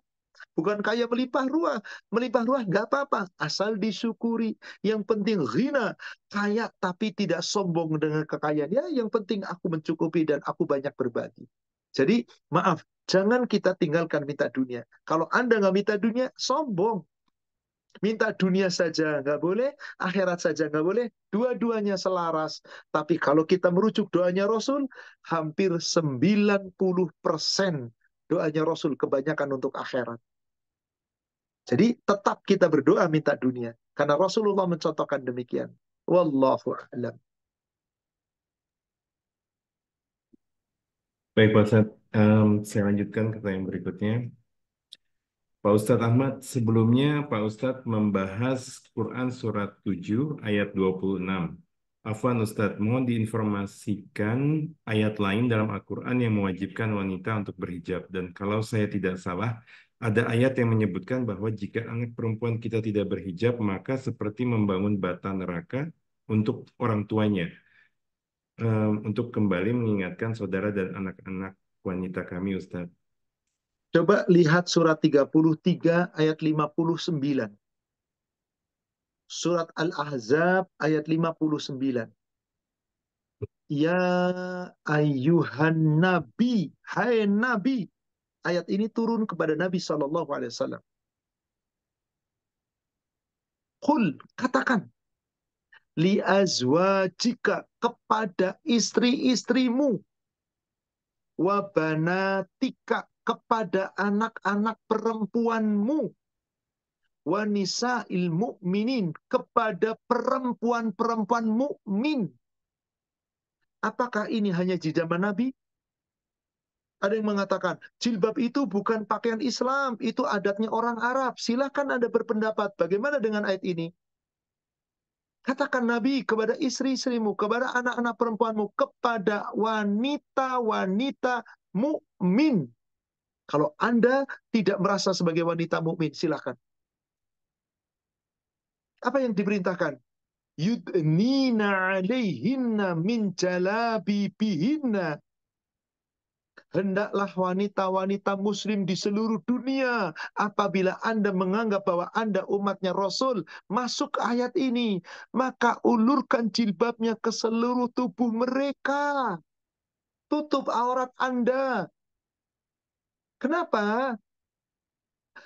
Bukan kaya melimpah ruah. Melimpah ruah nggak apa-apa, asal disyukuri. Yang penting ghina, kaya tapi tidak sombong dengan kekayaan. Ya, yang penting aku mencukupi dan aku banyak berbagi. Jadi, maaf, jangan kita tinggalkan minta dunia. Kalau Anda nggak minta dunia, sombong. Minta dunia saja nggak boleh, akhirat saja nggak boleh, dua-duanya selaras. Tapi kalau kita merujuk doanya Rasul, hampir 90% doanya Rasul kebanyakan untuk akhirat. Jadi tetap kita berdoa minta dunia. Karena Rasulullah mencontohkan demikian. Wallahu a'lam.
Baik, Pak Ustadz. Saya lanjutkan ke yang berikutnya. Pak Ustadz Ahmad, sebelumnya Pak Ustadz membahas Quran Surat 7 ayat 26. Afwan Ustadz, mohon diinformasikan ayat lain dalam Al-Quran yang mewajibkan wanita untuk berhijab. Dan kalau saya tidak salah, ada ayat yang menyebutkan bahwa jika anak perempuan kita tidak berhijab, maka seperti membangun bata neraka untuk orang tuanya. Untuk kembali mengingatkan saudara dan anak-anak wanita kami, Ustadz.
Coba lihat surat 33 ayat 59. Surat Al-Ahzab ayat 59. Ya ayyuhan nabi, hai nabi. Ayat ini turun kepada Nabi SAW. Qul, katakan. Li azwajika, kepada istri-istrimu. Wa banatika, kepada anak-anak perempuanmu. Wa nisa'il mu'minin, kepada perempuan-perempuan mukmin. Apakah ini hanya di zaman Nabi? Ada yang mengatakan, jilbab itu bukan pakaian Islam, itu adatnya orang Arab. Silakan Anda berpendapat, bagaimana dengan ayat ini? Katakan Nabi kepada istri-istrimu, kepada anak-anak perempuanmu, kepada wanita-wanita mukmin. Kalau Anda tidak merasa sebagai wanita mukmin, silakan. Apa yang diperintahkan? Yudnina alaihinna min jalabibihinna. Hendaklah wanita-wanita muslim di seluruh dunia, apabila Anda menganggap bahwa Anda umatnya Rasul, masuk ayat ini, maka ulurkan jilbabnya ke seluruh tubuh mereka. Tutup aurat Anda. Kenapa?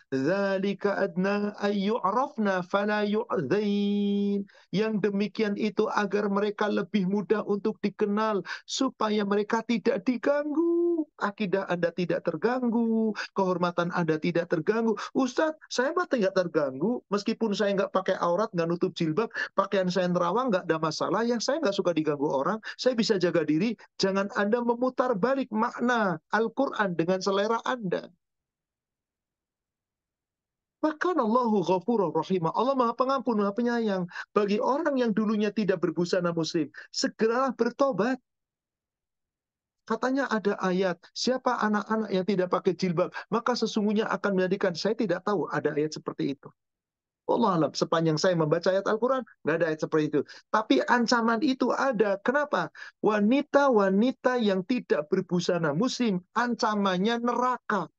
Dzalika adna ayyu'rafna fala yu'dzain. Yang demikian itu agar mereka lebih mudah untuk dikenal, supaya mereka tidak diganggu. Akidah Anda tidak terganggu, kehormatan Anda tidak terganggu. Ustadz, saya mah tidak terganggu, meskipun saya nggak pakai aurat, nggak nutup jilbab, pakaian saya nerawang, nggak ada masalah. Yang saya nggak suka diganggu orang, saya bisa jaga diri. Jangan Anda memutar balik makna Al-Quran dengan selera Anda. Maka Allahu ghafurur rahimah. Allah Maha Pengampun, Maha Penyayang. Bagi orang yang dulunya tidak berbusana muslim, segeralah bertobat. Katanya ada ayat, siapa anak-anak yang tidak pakai jilbab, maka sesungguhnya akan menjadikan, saya tidak tahu ada ayat seperti itu. Allah alam, sepanjang saya membaca ayat Al-Quran, nggak ada ayat seperti itu. Tapi ancaman itu ada. Kenapa? Wanita-wanita yang tidak berbusana muslim, ancamannya neraka.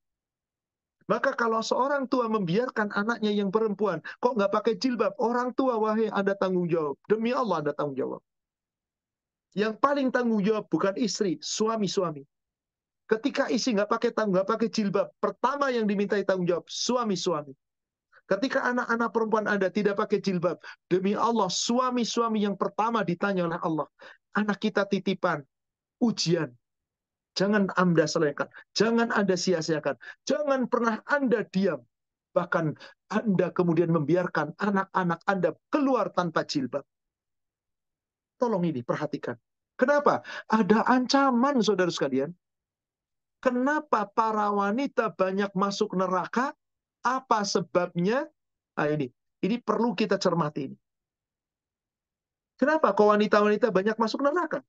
Maka kalau seorang tua membiarkan anaknya yang perempuan, kok nggak pakai jilbab? Orang tua, wahai Anda tanggung jawab. Demi Allah Anda tanggung jawab. Yang paling tanggung jawab bukan istri, suami-suami. Ketika istri nggak pakai jilbab, pertama yang dimintai tanggung jawab, suami-suami. Ketika anak-anak perempuan Anda tidak pakai jilbab, demi Allah, suami-suami yang pertama ditanya oleh Allah. Anak kita titipan, ujian. Jangan Anda selewengkan. Jangan Anda sia-siakan. Jangan pernah Anda diam. Bahkan Anda kemudian membiarkan anak-anak Anda keluar tanpa jilbab. Tolong ini, perhatikan. Kenapa? Ada ancaman, saudara sekalian. Kenapa para wanita banyak masuk neraka? Apa sebabnya? Nah ini perlu kita cermati. Kenapa kok wanita-wanita banyak masuk neraka?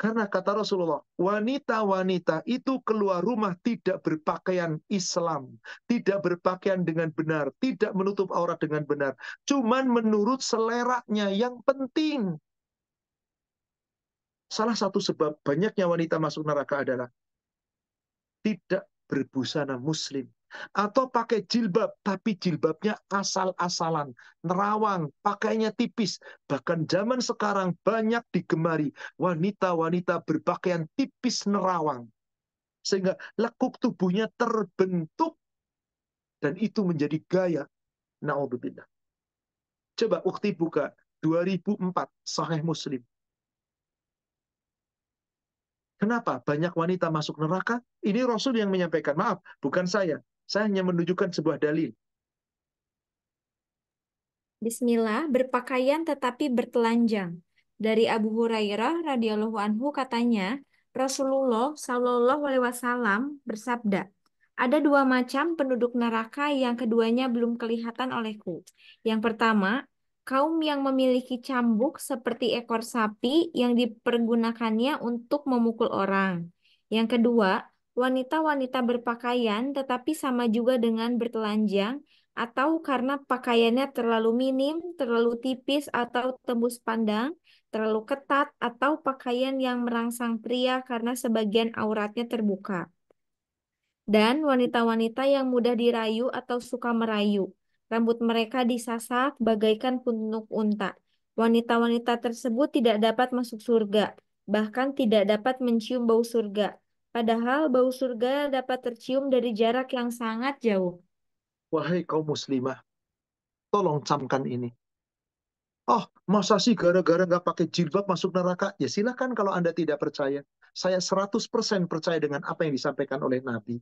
Karena kata Rasulullah, wanita-wanita itu keluar rumah tidak berpakaian Islam, tidak berpakaian dengan benar, tidak menutup aurat dengan benar, cuman menurut seleranya yang penting. Salah satu sebab banyaknya wanita masuk neraka adalah tidak berbusana muslim. Atau pakai jilbab, tapi jilbabnya asal-asalan, nerawang, pakainya tipis. Bahkan zaman sekarang banyak digemari wanita-wanita berpakaian tipis nerawang. Sehingga lekuk tubuhnya terbentuk, dan itu menjadi gaya. Na'udzubillah. Coba ukti buka 2004 Sahih Muslim. Kenapa banyak wanita masuk neraka? Ini Rasul yang menyampaikan. Maaf, bukan saya. Saya hanya menunjukkan sebuah dalil.
Bismillah, berpakaian tetapi bertelanjang. Dari Abu Hurairah radhiyallahu anhu katanya, Rasulullah Shallallahu alaihi wasallam bersabda, ada dua macam penduduk neraka yang keduanya belum kelihatan olehku. Yang pertama, kaum yang memiliki cambuk seperti ekor sapi yang dipergunakannya untuk memukul orang. Yang kedua, wanita-wanita berpakaian tetapi sama juga dengan bertelanjang atau karena pakaiannya terlalu minim, terlalu tipis atau tembus pandang, terlalu ketat, atau pakaian yang merangsang pria karena sebagian auratnya terbuka. Dan wanita-wanita yang mudah dirayu atau suka merayu. Rambut mereka disasak bagaikan punuk unta. Wanita-wanita tersebut tidak dapat masuk surga, bahkan tidak dapat mencium bau surga. Padahal bau surga dapat tercium dari jarak yang sangat jauh.
Wahai kaum muslimah, tolong camkan ini. Oh, masa sih gara-gara nggak pakai jilbab masuk neraka? Ya silakan kalau Anda tidak percaya. Saya 100% percaya dengan apa yang disampaikan oleh Nabi.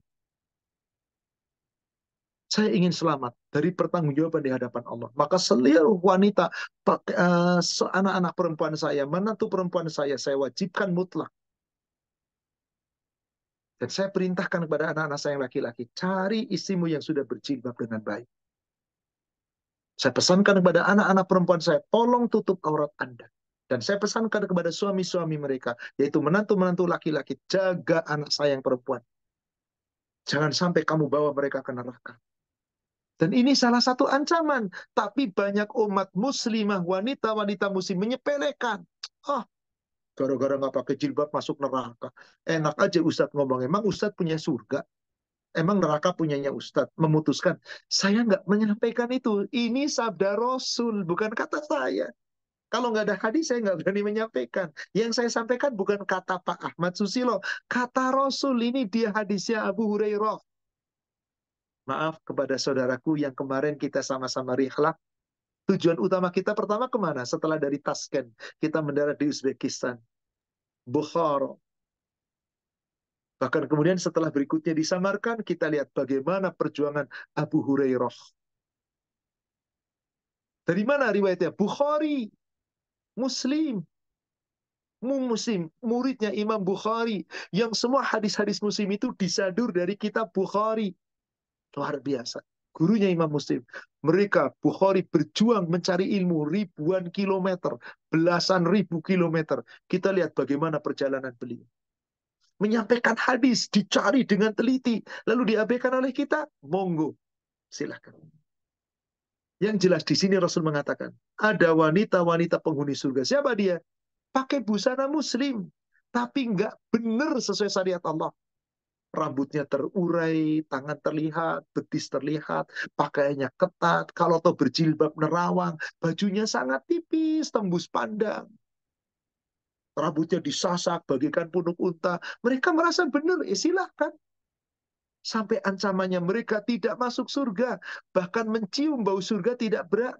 Saya ingin selamat dari pertanggungjawaban di hadapan Allah. Maka seluruh wanita, anak-anak perempuan saya, menantu perempuan saya wajibkan mutlak. Dan saya perintahkan kepada anak-anak saya yang laki-laki, cari istrimu yang sudah berjilbab dengan baik. Saya pesankan kepada anak-anak perempuan saya, tolong tutup aurat Anda. Dan saya pesankan kepada suami-suami mereka, yaitu menantu-menantu laki-laki, jaga anak saya yang perempuan. Jangan sampai kamu bawa mereka ke neraka. Dan ini salah satu ancaman. Tapi banyak umat muslimah, wanita-wanita muslim menyepelekan. Ah, gara-gara nggak pakai jilbab masuk neraka. Enak aja Ustadz ngomong, emang Ustadz punya surga? Emang neraka punyanya Ustadz? Memutuskan. Saya nggak menyampaikan itu. Ini sabda Rasul, bukan kata saya. Kalau nggak ada hadis, saya nggak berani menyampaikan. Yang saya sampaikan bukan kata Pak Ahmad Susilo. Kata Rasul, ini dia hadisnya Abu Hurairah. Maaf kepada saudaraku yang kemarin kita sama-sama rihlah. Tujuan utama kita pertama kemana? Setelah dari Tashkent, kita mendarat di Uzbekistan, Bukhara. Bahkan kemudian setelah berikutnya di Samarkand, kita lihat bagaimana perjuangan Abu Hurairah. Dari mana riwayatnya? Bukhari, Muslim. Muslim, muridnya Imam Bukhari. Yang semua hadis-hadis Muslim itu disadur dari kitab Bukhari. Luar biasa. Gurunya Imam Muslim. Mereka, Bukhari, berjuang mencari ilmu ribuan kilometer. Belasan ribu kilometer. Kita lihat bagaimana perjalanan beliau. Menyampaikan hadis, dicari dengan teliti. Lalu diabaikan oleh kita. Monggo. Silahkan. Yang jelas di sini Rasul mengatakan. Ada wanita-wanita penghuni surga. Siapa dia? Pakai busana Muslim. Tapi nggak benar sesuai syariat Allah. Rambutnya terurai, tangan terlihat, betis terlihat, pakaiannya ketat, kalau toh berjilbab nerawang, bajunya sangat tipis, tembus pandang. Rambutnya disasak, bagaikan punuk unta. Mereka merasa benar, silahkan. Sampai ancamannya mereka tidak masuk surga. Bahkan mencium bau surga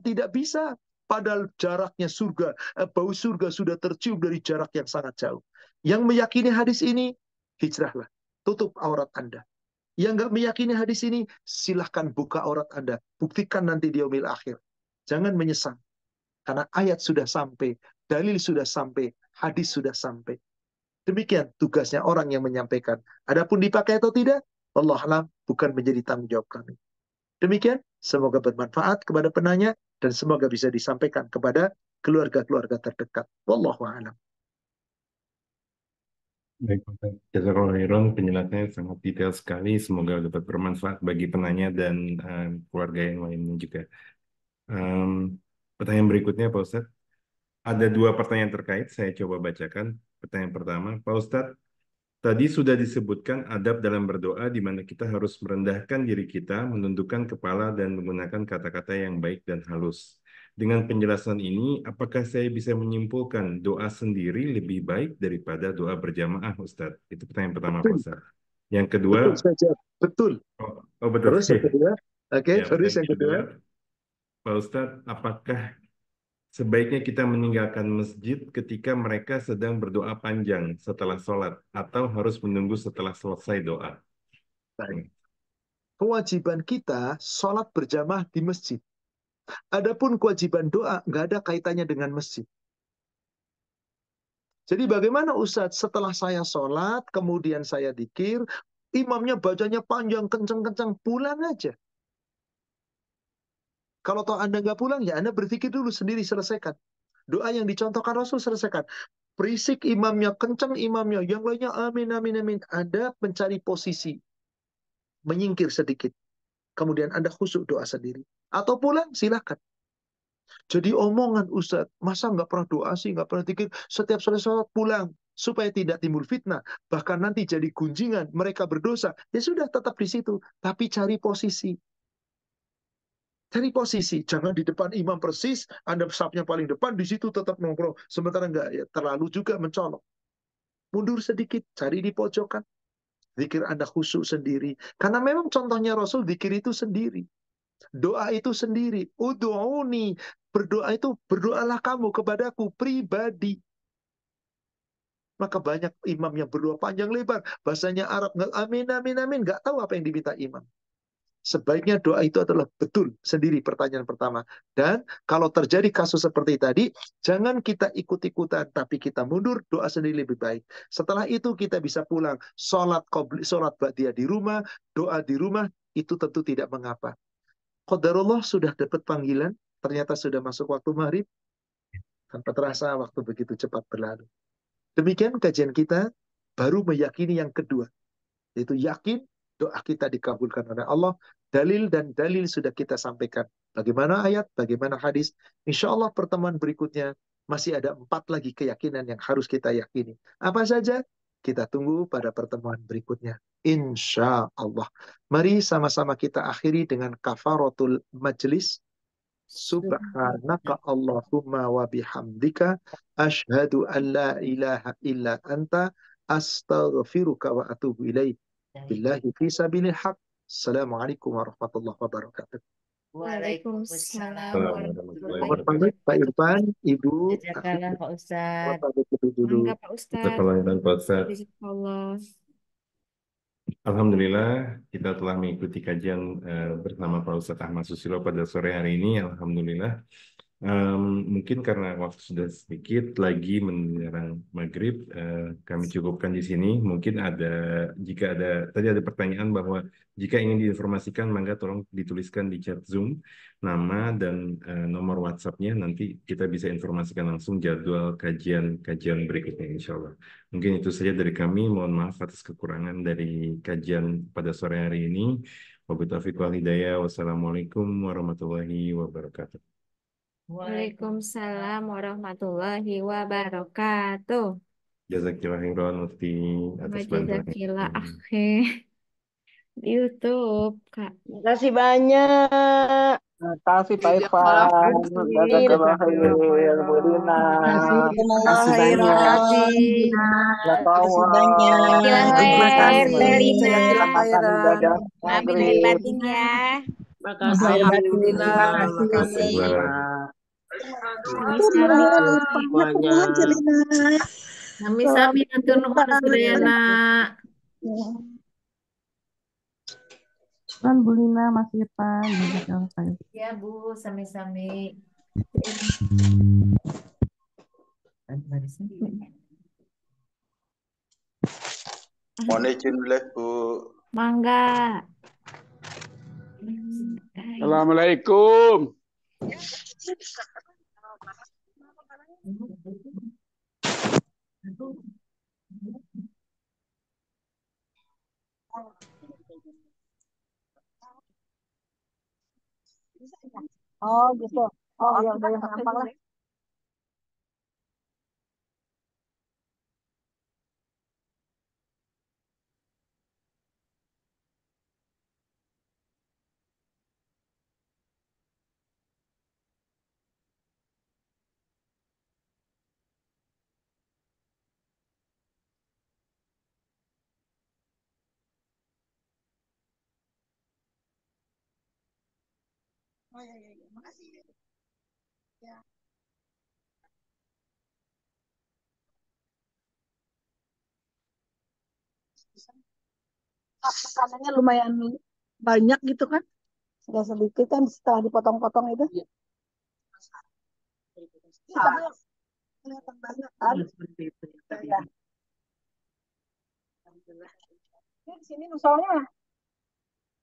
tidak bisa. Padahal jaraknya surga, bau surga sudah tercium dari jarak yang sangat jauh. Yang meyakini hadis ini, hijrahlah. Tutup aurat Anda. Yang nggak meyakini hadis ini, silahkan buka aurat Anda. Buktikan nanti di yaumil akhir. Jangan menyesal. Karena ayat sudah sampai, dalil sudah sampai, hadis sudah sampai. Demikian tugasnya orang yang menyampaikan. Adapun dipakai atau tidak, Allah alam bukan menjadi tanggung jawab kami. Demikian, semoga bermanfaat kepada penanya dan semoga bisa disampaikan kepada keluarga-keluarga terdekat. Wallahu a'lam.
Baik, Ustaz. Jazakallahu khairan, penjelasannya sangat detail sekali. Semoga dapat bermanfaat bagi penanya dan keluarga yang lainnya juga. Pertanyaan berikutnya, Pak Ustadz. Ada dua pertanyaan terkait, saya coba bacakan. Pertanyaan pertama, Pak Ustadz, tadi sudah disebutkan adab dalam berdoa di mana kita harus merendahkan diri kita, menundukkan kepala dan menggunakan kata-kata yang baik dan halus. Dengan penjelasan ini, apakah saya bisa menyimpulkan doa sendiri lebih baik daripada doa berjamaah, Ustadz? Itu pertanyaan pertama, Pak Ustadz. Yang kedua,
Betul saja. Betul.
betul.
Terus yang kedua, oke,
Ya,
terus
yang
yang kedua.
Pak Ustadz, apakah sebaiknya kita meninggalkan masjid ketika mereka sedang berdoa panjang setelah sholat, atau harus menunggu setelah selesai doa?
Baik. Kewajiban kita sholat berjamaah di masjid. Adapun kewajiban doa nggak ada kaitannya dengan masjid. Jadi bagaimana Ustadz setelah saya sholat, kemudian saya dikir, imamnya bacanya panjang, kencang-kencang, pulang aja. Kalau toh Anda nggak pulang, ya Anda berpikir dulu sendiri, selesaikan. Doa yang dicontohkan Rasul, selesaikan. Berisik imamnya, kencang imamnya, yang lainnya amin, amin, amin. Anda mencari posisi, menyingkir sedikit. Kemudian Anda khusyuk doa sendiri. Atau pulang, silakan. Jadi omongan Ustadz, masa nggak pernah doa sih, nggak pernah dikir, setiap selesai sholat pulang. Supaya tidak timbul fitnah. Bahkan nanti jadi gunjingan, mereka berdosa. Ya sudah, tetap di situ. Tapi cari posisi. Cari posisi, jangan di depan imam persis, Anda safnya paling depan, di situ tetap nongkrong. Sementara enggak, ya terlalu juga mencolok. Mundur sedikit, cari di pojokan. Zikir Anda khusyuk sendiri. Karena memang contohnya Rasul, zikir itu sendiri. Doa itu sendiri. Udu'uni. Berdoa itu, berdoalah kamu kepadaku pribadi. Maka banyak imam yang berdoa panjang lebar. Bahasanya Arab, nggak amin, amin, amin. Nggak tahu apa yang diminta imam. Sebaiknya doa itu adalah betul sendiri, pertanyaan pertama. Dan kalau terjadi kasus seperti tadi, jangan kita ikut-ikutan, tapi kita mundur, doa sendiri lebih baik. Setelah itu kita bisa pulang, sholat ba'diyah di rumah, doa di rumah, itu tentu tidak mengapa. Qadarullah sudah dapat panggilan, ternyata sudah masuk waktu maghrib, tanpa terasa waktu begitu cepat berlalu. Demikian kajian kita, baru meyakini yang kedua. Yaitu yakin doa kita dikabulkan oleh Allah. Dalil dan dalil sudah kita sampaikan. Bagaimana ayat, bagaimana hadis. Insya Allah pertemuan berikutnya masih ada 4 lagi keyakinan yang harus kita yakini. Apa saja? Kita tunggu pada pertemuan berikutnya. Insya Allah. Mari sama-sama kita akhiri dengan kafaratul majlis. Subhanaka Allahumma wa bihamdika ashhadu an la ilaha illa anta astaghfiruka wa atubu ilaik. Billahi fi sabilil haq. Assalamualaikum warahmatullahi wabarakatuh.
Waalaikumsalam
Waalaikumsalam
warahmatullahi
Mohon
warahmatullahi
pamit Pak
wabarakatuh.
Irfan, Ibu, Afif,
Jazakallah Pak
mohon
Ustadz.
pamit dulu.
Mangga Pak Ustadz.
Jazakallah Pak Ustadz.
Jazakallah.
Alhamdulillah kita telah mengikuti kajian bersama Pak Ustadz Ahmad Susilo pada sore hari ini. Alhamdulillah. Mungkin karena waktu sudah sedikit lagi menjelang maghrib, kami cukupkan di sini. Mungkin jika ada tadi ada pertanyaan bahwa jika ingin diinformasikan, mangga tolong dituliskan di chat Zoom nama dan nomor WhatsApp-nya. Nanti kita bisa informasikan langsung jadwal kajian berikutnya, insya Allah. Mungkin itu saja dari kami. Mohon maaf atas kekurangan dari kajian pada sore hari ini. Wabillahi taufiq wal hidayah. Wassalamualaikum warahmatullahi wabarakatuh.
Waalaikumsalam warahmatullahi wabarakatuh.
Jazakillah khairan Mufti atas bantuannya.
Wajazakillah akhir di YouTube, Kak.
Terima kasih banyak.
Terima kasih Pak
Jazakallah
Irfan.
khair.
Jazakallah
Jazakallah
khair. Bu
khairan.
Rina. Terima
Jazakallah
kasih
khairan.
banyak.
Terima kasih
Jazakallah.
banyak.
Jazakallah
Terima
khair,
kasih.
Teh Rina.
Jazakallah
Selamat ibadah
Amin lahir
maghrib.
batin ya.
Terima kasih.
Alhamdulillah.
Alhamdulillah.
Terima
Terima
kasih
kasih.
Pak.
Sami-sami.
Semuanya.
Sami-sami atur nuhun sedayana.
Kan Bu Lina, Mas Irfan, jazakallah khair.
Ya Bu, sami-sami.
Mohon izin boleh Bu.
Mangga.
Assalamualaikum.
Oh gitu. Oh ya udah yang gampang lah. Oh ya ya ya, makasih. Ya. Makanannya lumayan banyak gitu kan? Sudah sedikit kan setelah dipotong-potong itu. Iya, tapi kelihatan banyak kan? Ya. Ini di sini musolnya mana?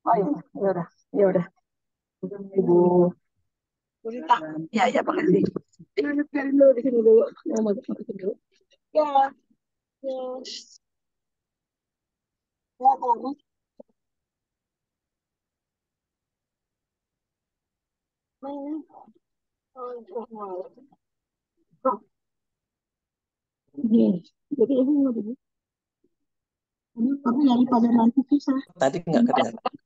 Oh iya, ya udah, ya udah. Ibu Gurita. Ya ya, makasih. Ini biarin dulu di sini dulu. Mau masukin dulu. Ya, ya, ya, kalau ini. Oh, oh, ini. Jadi ini mau dulu. Ini tapi daripada nanti susah.
Tadi nggak kelihatan.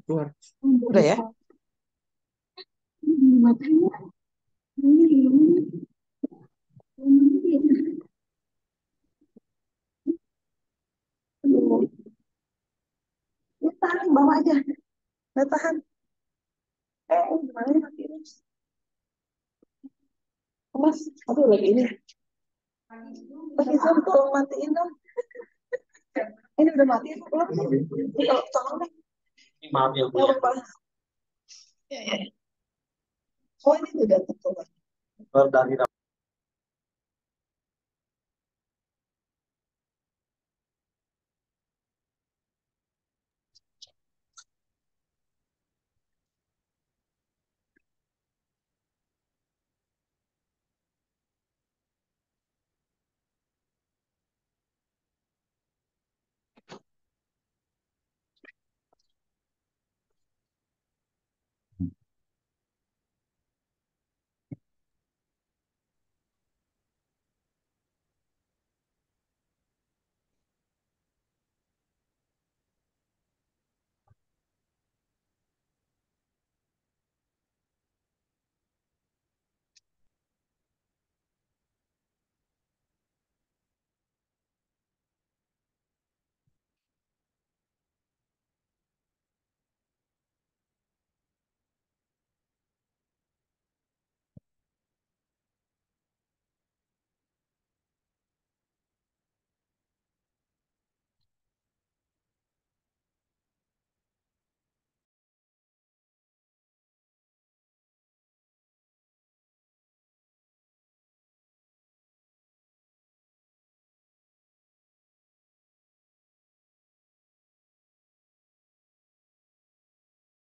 Keluar. Udah ya?
Ini matanya. Ini. Aduh. Ini tahan, bawa aja. Nggak tahan. Gimana ya mati ini? Mas, aduh lagi ini. Lagi tolong matiin dong. Ini udah mati belum? Ini kalau tolong deh.
Maaf ya, Bu.
Nggak apa-apa. Ya, ya. Oh, ini udah tertutup.
Dari